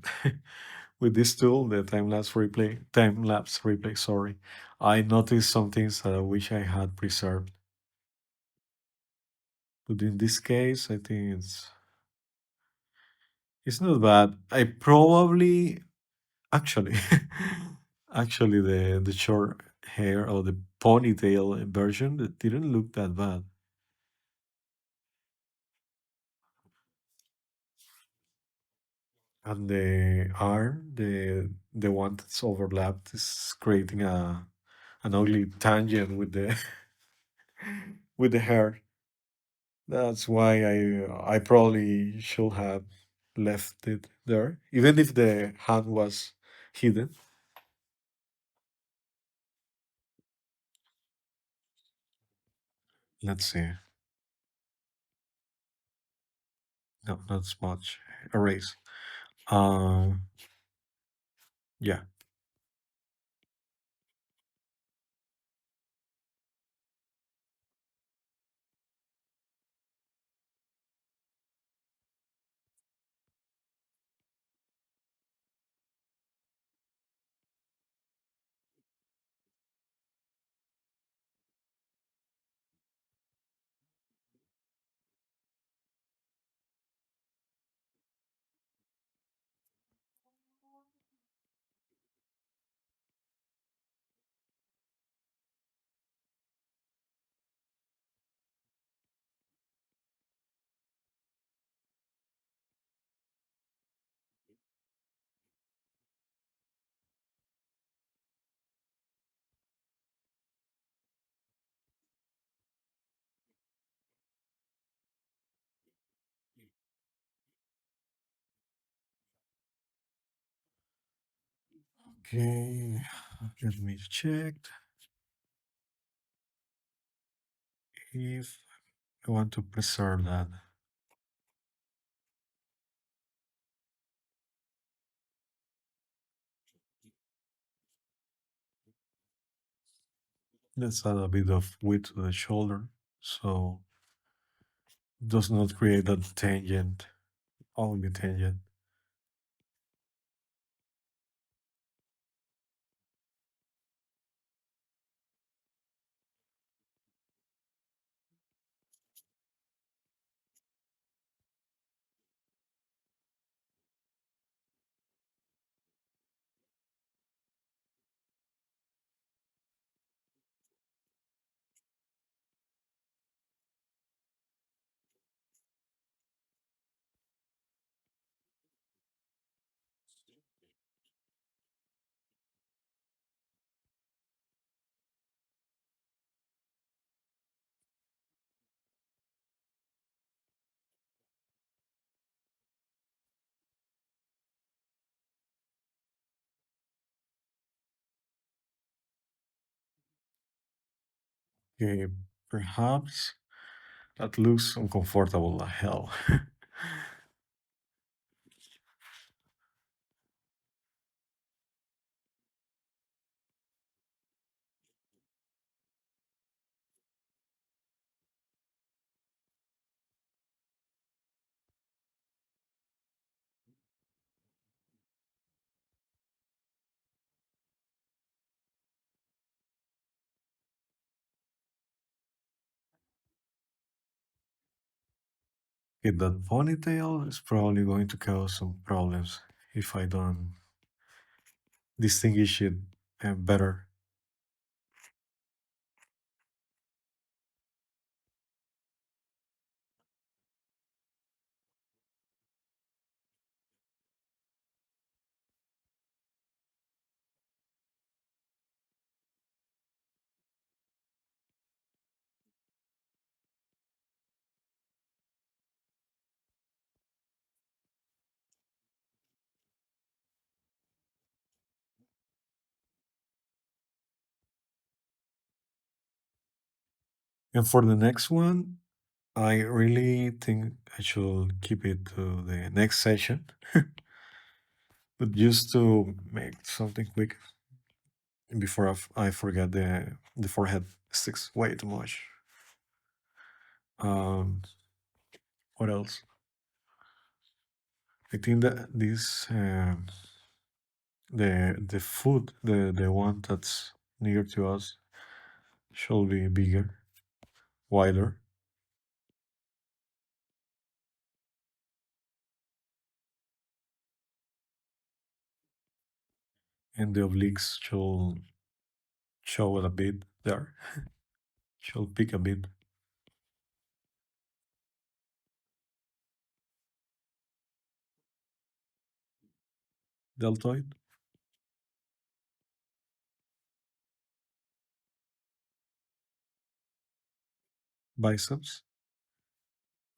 with this tool, the time lapse replay, sorry, I noticed some things that I wish I had preserved. But in this case, I think it's not bad. I probably actually actually the short hair or the ponytail version that didn't look that bad. And the arm, the one that's overlapped is creating a an ugly tangent with the with the hair. That's why I probably should have left it there, even if the hand was hidden. Let's see. No, not smudge. Erase. Um, yeah. Okay. Let me check if I want to preserve that. Let's add a bit of width to the shoulder so it does not create that tangent, only tangent. Okay, perhaps that looks uncomfortable like hell. Okay, that ponytail is probably going to cause some problems if I don't distinguish it better. And for the next one, I really think I should keep it to the next session. But just to make something quick before I forget the forehead sticks way too much. Um, what else? I think that this the food, the one that's near to us, should be bigger, wider, and the obliques should show it a bit there. Should pick a bit. Deltoid, biceps.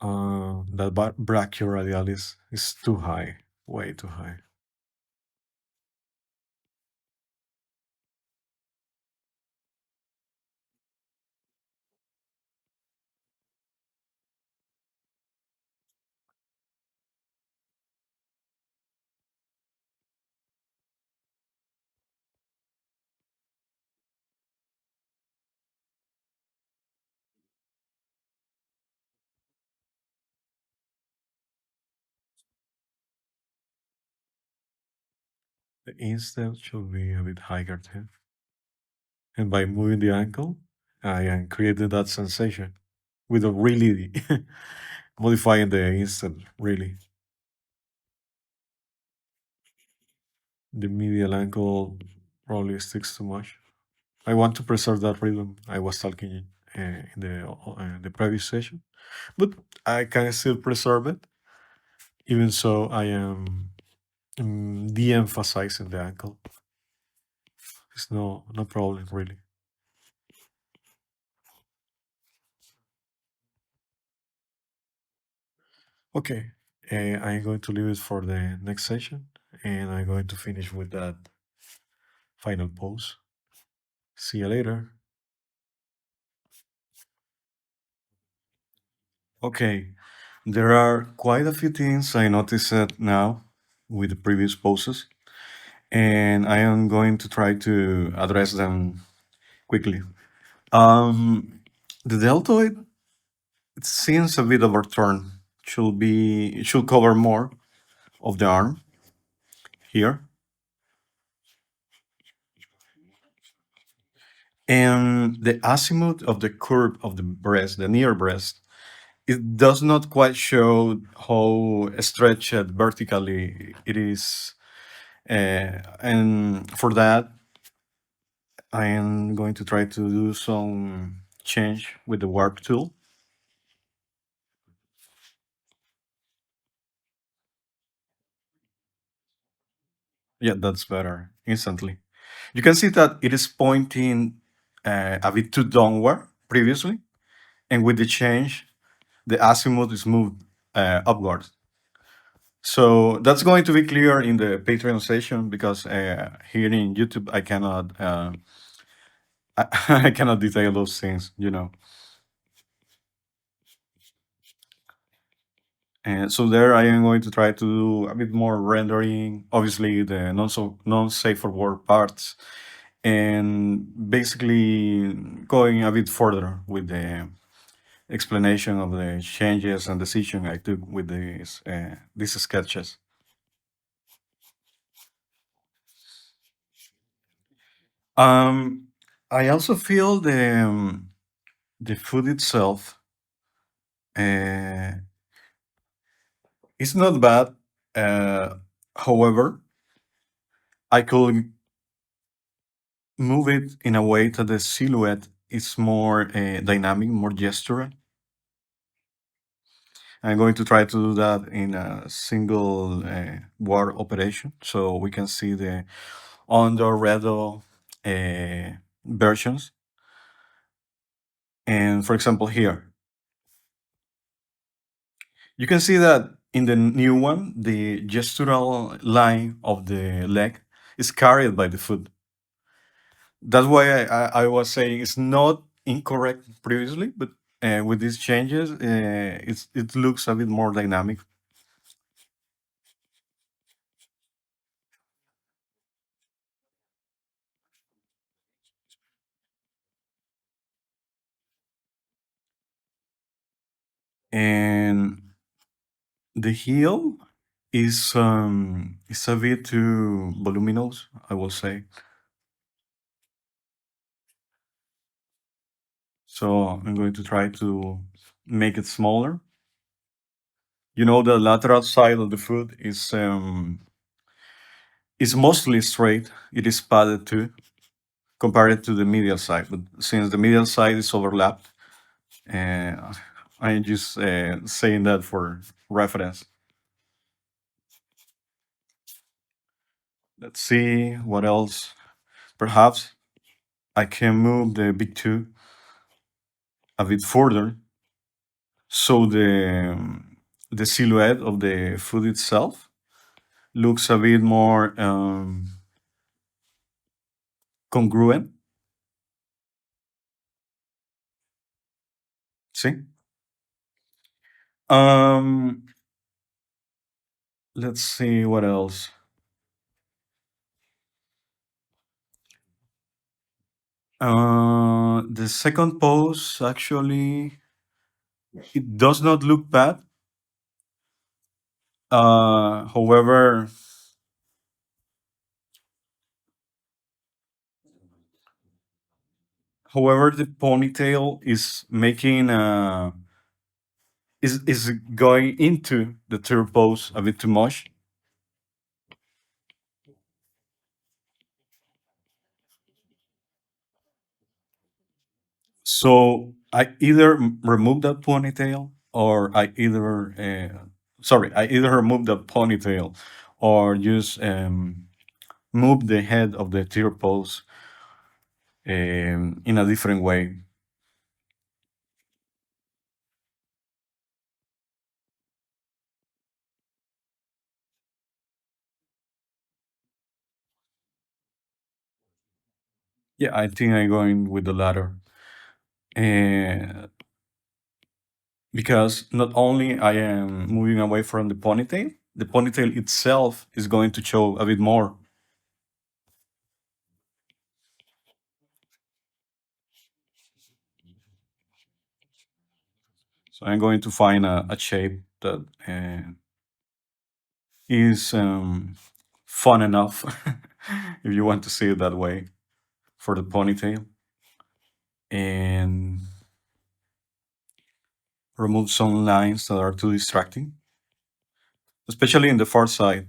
That brachioradialis is too high, way too high. The instep should be a bit higher too. And by moving the ankle, I am creating that sensation without really modifying the instep, really. The medial ankle probably sticks too much. I want to preserve that rhythm I was talking in the previous session, but I can still preserve it. Even so, I am de-emphasizing the ankle. It's no problem really. Okay, I'm going to leave it for the next session, and I'm going to finish with that final pose. See you later. Okay, there are quite a few things I noticed now with the previous poses, and I am going to try to address them quickly. The deltoid, it seems a bit overturned. It should cover more of the arm here, and the azimuth of the curve of the breast, the near breast, it does not quite show how stretched vertically it is. And for that, I am going to try to do some change with the warp tool. Yeah, that's better instantly. You can see that it is pointing a bit too downward previously, and with the change, the azimuth is moved upwards. So that's going to be clear in the Patreon session because here in YouTube I cannot I cannot detail those things, you know. And so there I am going to try to do a bit more rendering, obviously the non safe for work parts, and basically going a bit further with the explanation of the changes and decision I took with these sketches. Um, I also feel the food itself uh, is not bad. Uh, However, I could move it in a way that the silhouette is more dynamic, more gestural. I'm going to try to do that in a single word operation so we can see the under Redo versions. And for example, here, you can see that in the new one, the gestural line of the leg is carried by the foot. That's why I was saying it's not incorrect previously, but with these changes, it looks a bit more dynamic. And the heel. is a bit too voluminous, I will say. So I'm going to try to make it smaller. You know, the lateral side of the foot is mostly straight. It is padded too, compared to the medial side. But since the medial side is overlapped, uh, I'm just saying that for reference. Let's see what else. Perhaps I can move the big two a bit further, so the silhouette of the foot itself looks a bit more congruent. See? Um, let's see what else. The second pose actually it does not look bad. However, the ponytail is making is going into the third pose a bit too much. So I either remove that ponytail, or I either remove the ponytail or just move the head of the tear pose in a different way. Yeah, I think I'm going with the latter. Uh, because not only I am moving away from the ponytail itself is going to show a bit more. So I'm going to find a shape that is fun enough, if you want to see it that way, for the ponytail, and remove some lines that are too distracting, especially in the far side.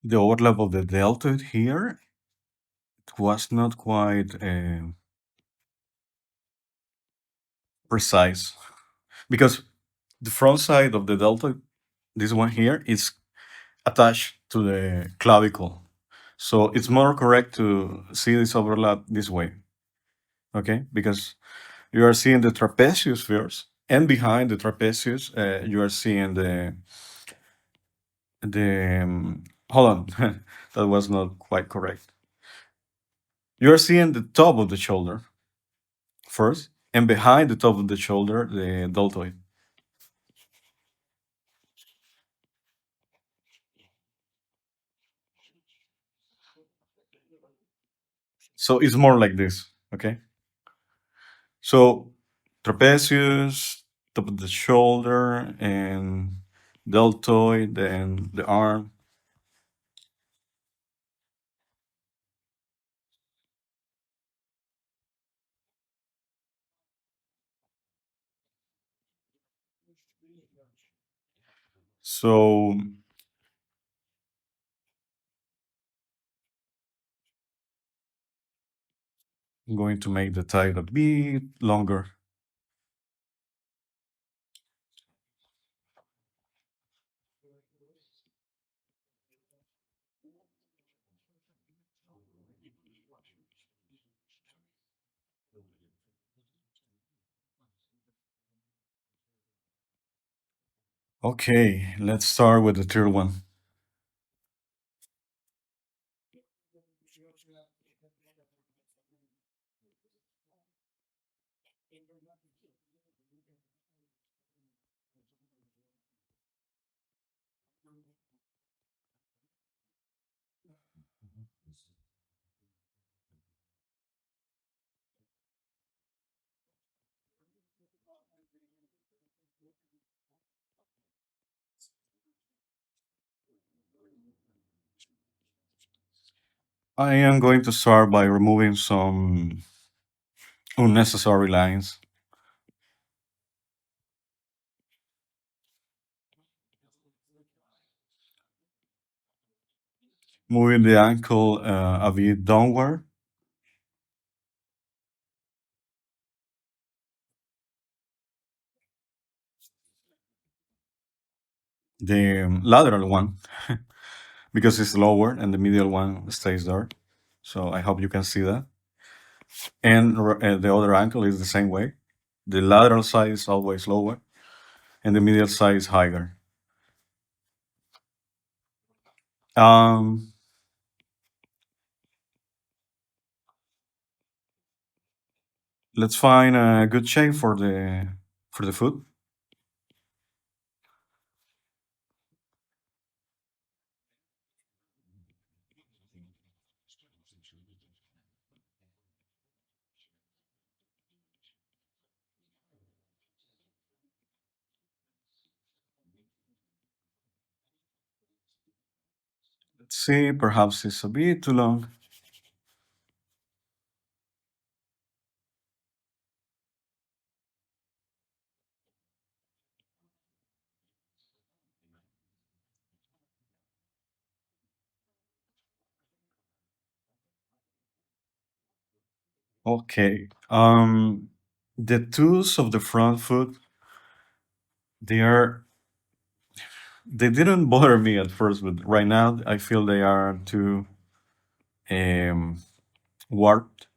The overlap of the deltoid here was not quite precise, because the front side of the deltoid, this one here, is attached to the clavicle. So it's more correct to see this overlap this way, okay? Because you are seeing the trapezius first, and behind the trapezius, you are seeing hold on, that was not quite correct. You are seeing the top of the shoulder first, and behind the top of the shoulder, the deltoid. So it's more like this, okay? So trapezius, top of the shoulder, and deltoid, and the arm. So I'm going to make the tile a bit longer. Okay, let's start with the third one. I am going to start by removing some unnecessary lines, moving the ankle a bit downward, the lateral one, because it's lower and the medial one stays there. So I hope you can see that. And the other ankle is the same way. The lateral side is always lower and the medial side is higher. Um, let's find a good shape for the foot. Let's see, perhaps it's a bit too long. Okay. The toes of the front foot, they are they didn't bother me at first, but right now I feel they are too um warped.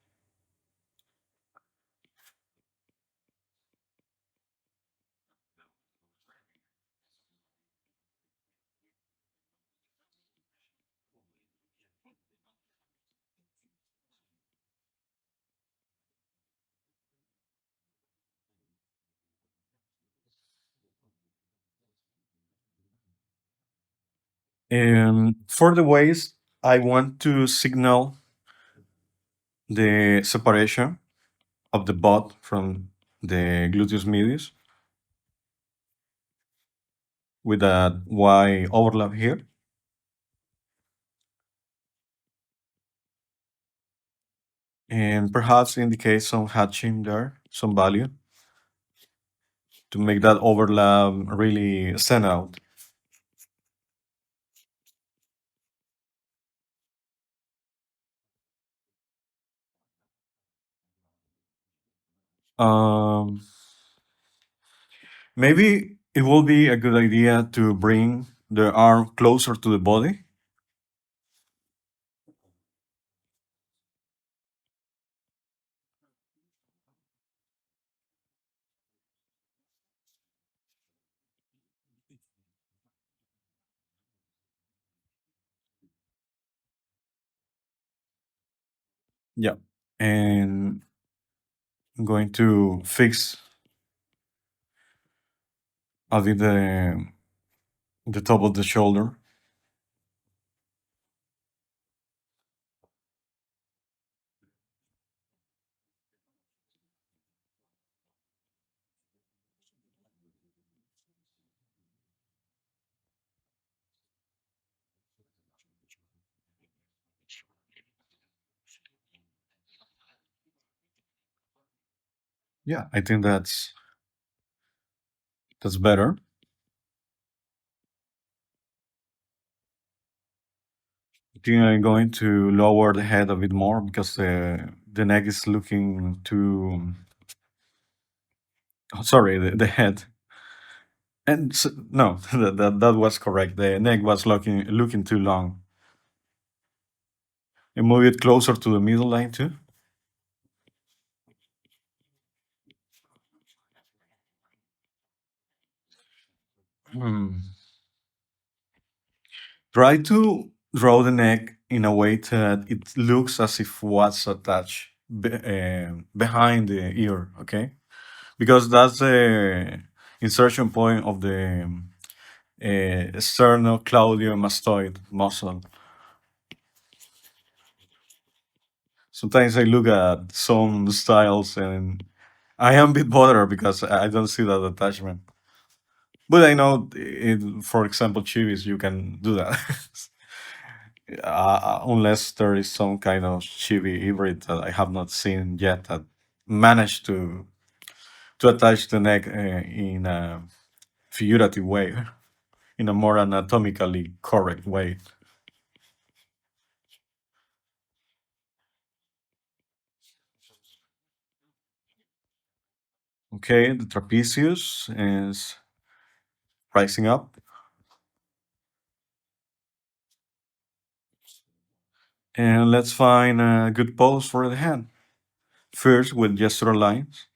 And for the waist, I want to signal the separation of the butt from the gluteus medius with a wide overlap here, and perhaps indicate some hatching there, some value to make that overlap really stand out. Um, Maybe it will be a good idea to bring the arm closer to the body. Yeah. And I'm going to fix a bit the top of the shoulder. Yeah, I think that's better. I think I'm going to lower the head a bit more because the neck is looking too. Oh, sorry, the head. And no, that was correct. The neck was looking too long. And move it closer to the middle line too. Hmm. Try to draw the neck in a way that it looks as if was attached behind the ear, okay? Because that's the insertion point of the sternocleidomastoid muscle. Sometimes I look at some styles and I am a bit bothered because I don't see that attachment. But I know, for example, chivis, you can do that. Unless there is some kind of chibi hybrid that I have not seen yet that managed to attach the neck in a figurative way, in a more anatomically correct way. Okay, the trapezius is rising up. And let's find a good pose for the hand. First, with gestural lines.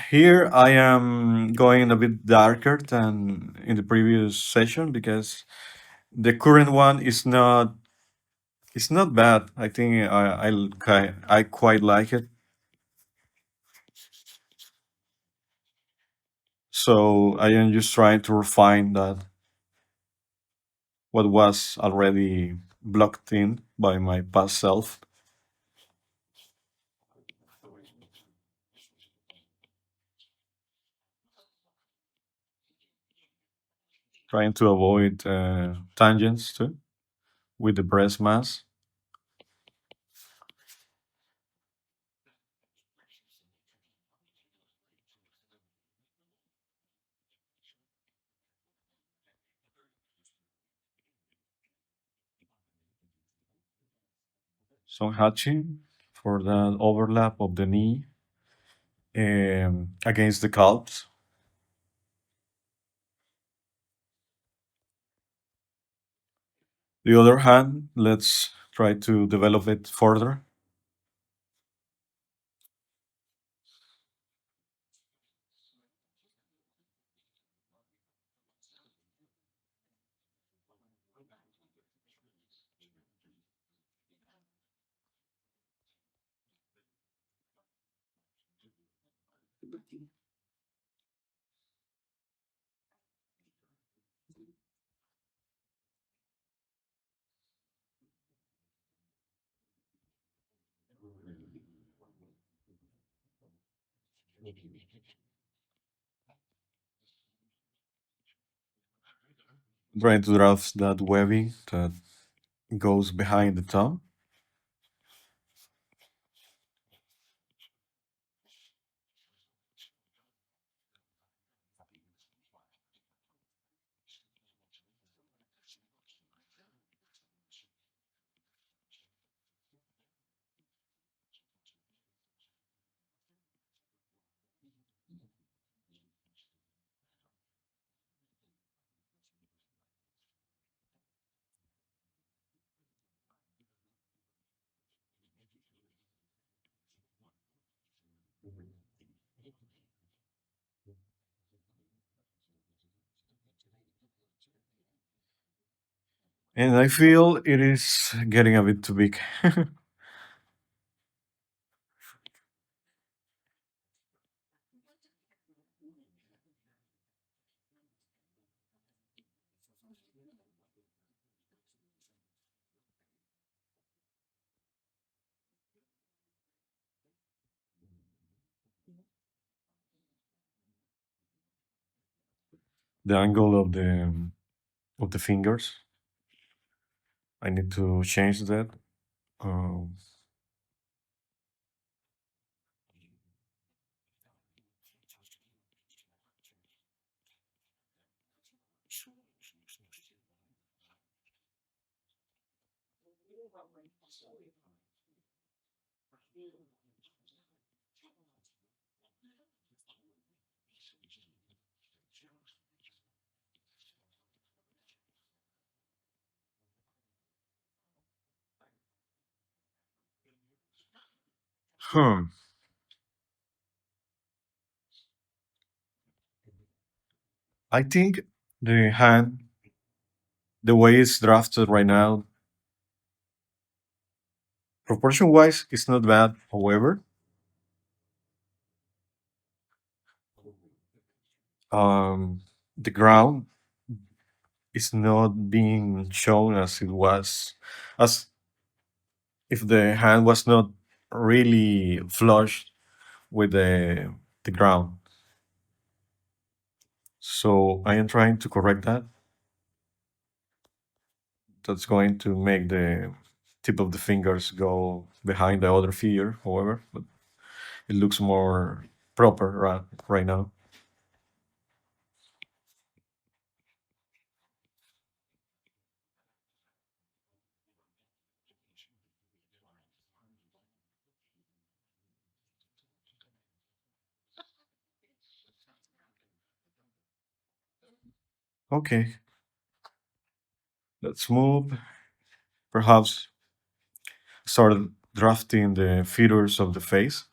Here I am going a bit darker than in the previous session because the current one is not, it's not bad. I think I quite like it. So I am just trying to refine that what was already blocked in by my past self, trying to avoid tangents too with the breast mass. Some hatching for that overlap of the knee against the calves. The other hand, let's try to develop it further. Trying to draft that webbing that goes behind the thumb. And I feel it is getting a bit too big. The angle of the fingers. I need to change that. Um, hmm. I think the hand, the way it's drafted right now, proportion wise, it's not bad. However, um, the ground is not being shown as it was, as if the hand was not really flushed with the ground. So I am trying to correct that. That's going to make the tip of the fingers go behind the other finger, however, but it looks more proper right now. Okay, let's move. Perhaps start drafting the features of the face.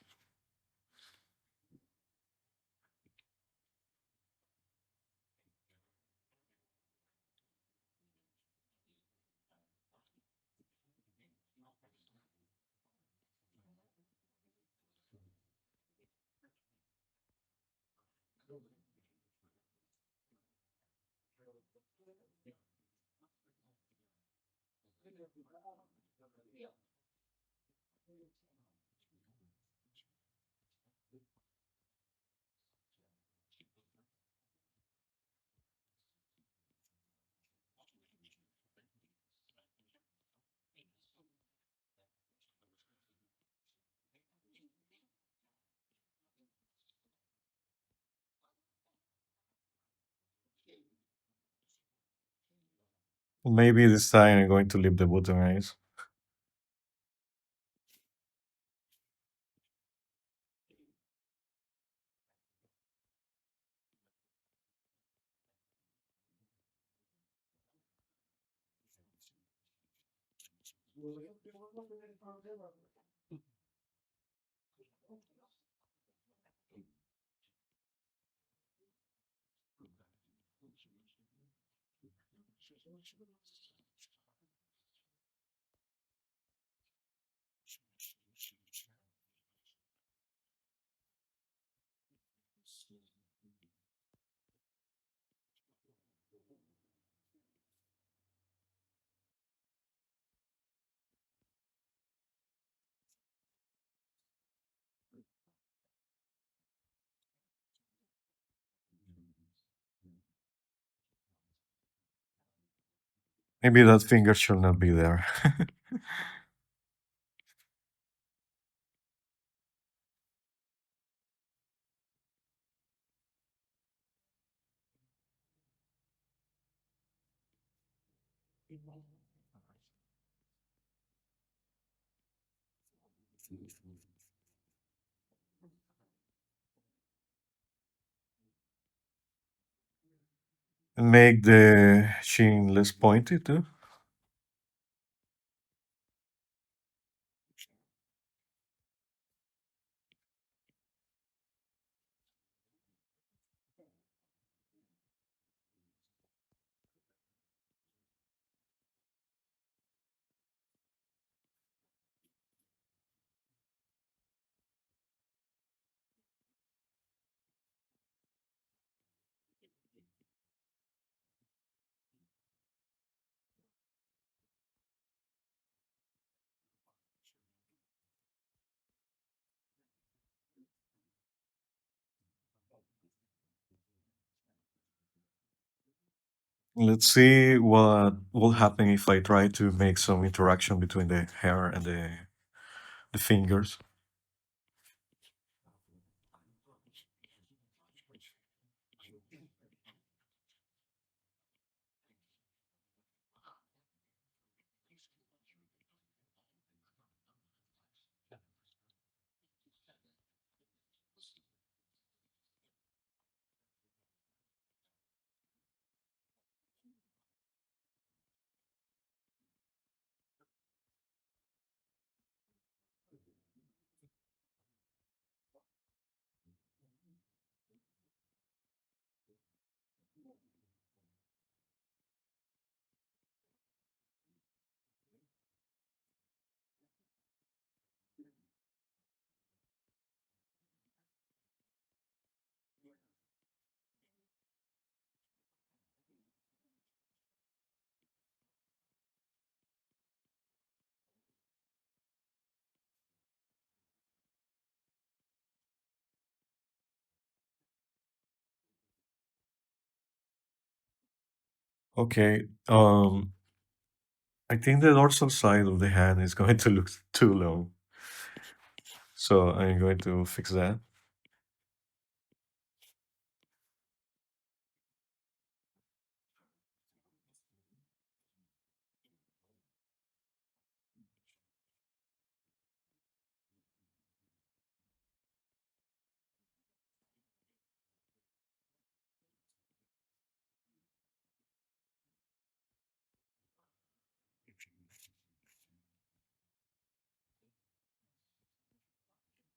Maybe this time I'm going to leave the button eyes. Maybe that finger should not be there. And make the chin less pointy too. Let's see what will happen if I try to make some interaction between the hair and the fingers. Okay. I think the dorsal side of the hand is going to look too long, so I'm going to fix that.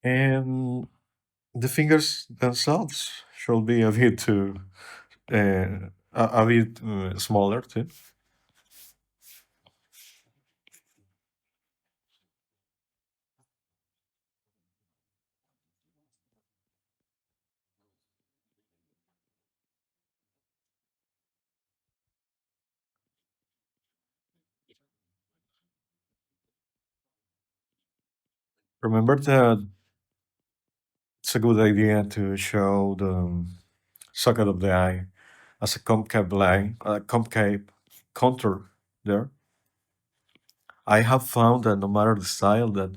And the fingers themselves should be a bit too, a bit smaller too. Remember that it's a good idea to show the socket of the eye as a concave line, a concave contour there. I have found that no matter the style, that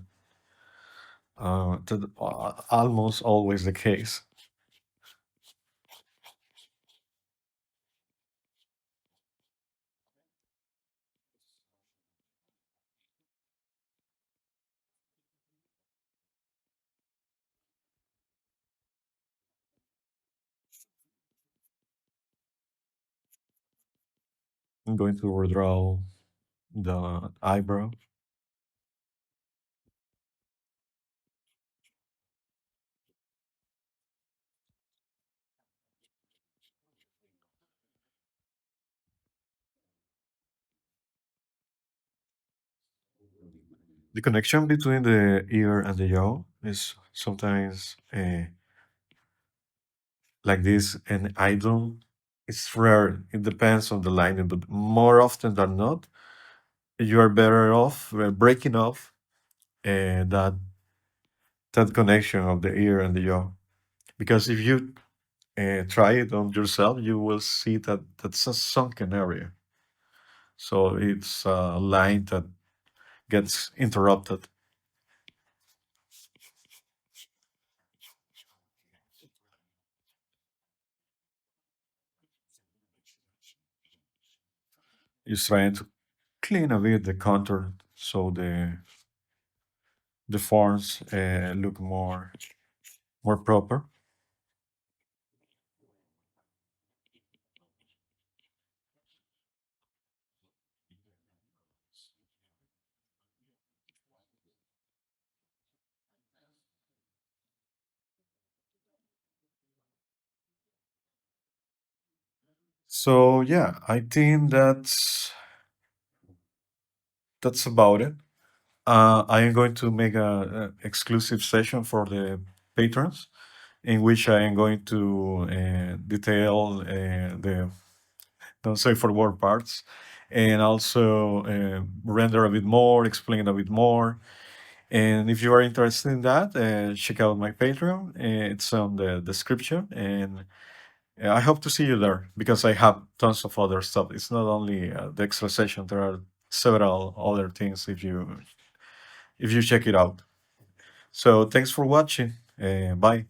almost always the case. I'm going to redraw the eyebrow. The connection between the ear and the jaw is sometimes like this, and I don't. It's rare. It depends on the lining, but more often than not, you are better off breaking off that connection of the ear and the jaw. Because if you try it on yourself, you will see that that's a sunken area. So it's a line that gets interrupted. It's trying to clean a bit the contour so the forms look more proper. So yeah, I think that's about it. I am going to make a exclusive session for the patrons in which I am going to detail the don't say for word parts and also render a bit more, explain a bit more. And if you are interested in that, check out my Patreon. It's on the description. And I hope to see you there because I have tons of other stuff. It's not only the extra session, there are several other things if you check it out. So thanks for watching. Bye.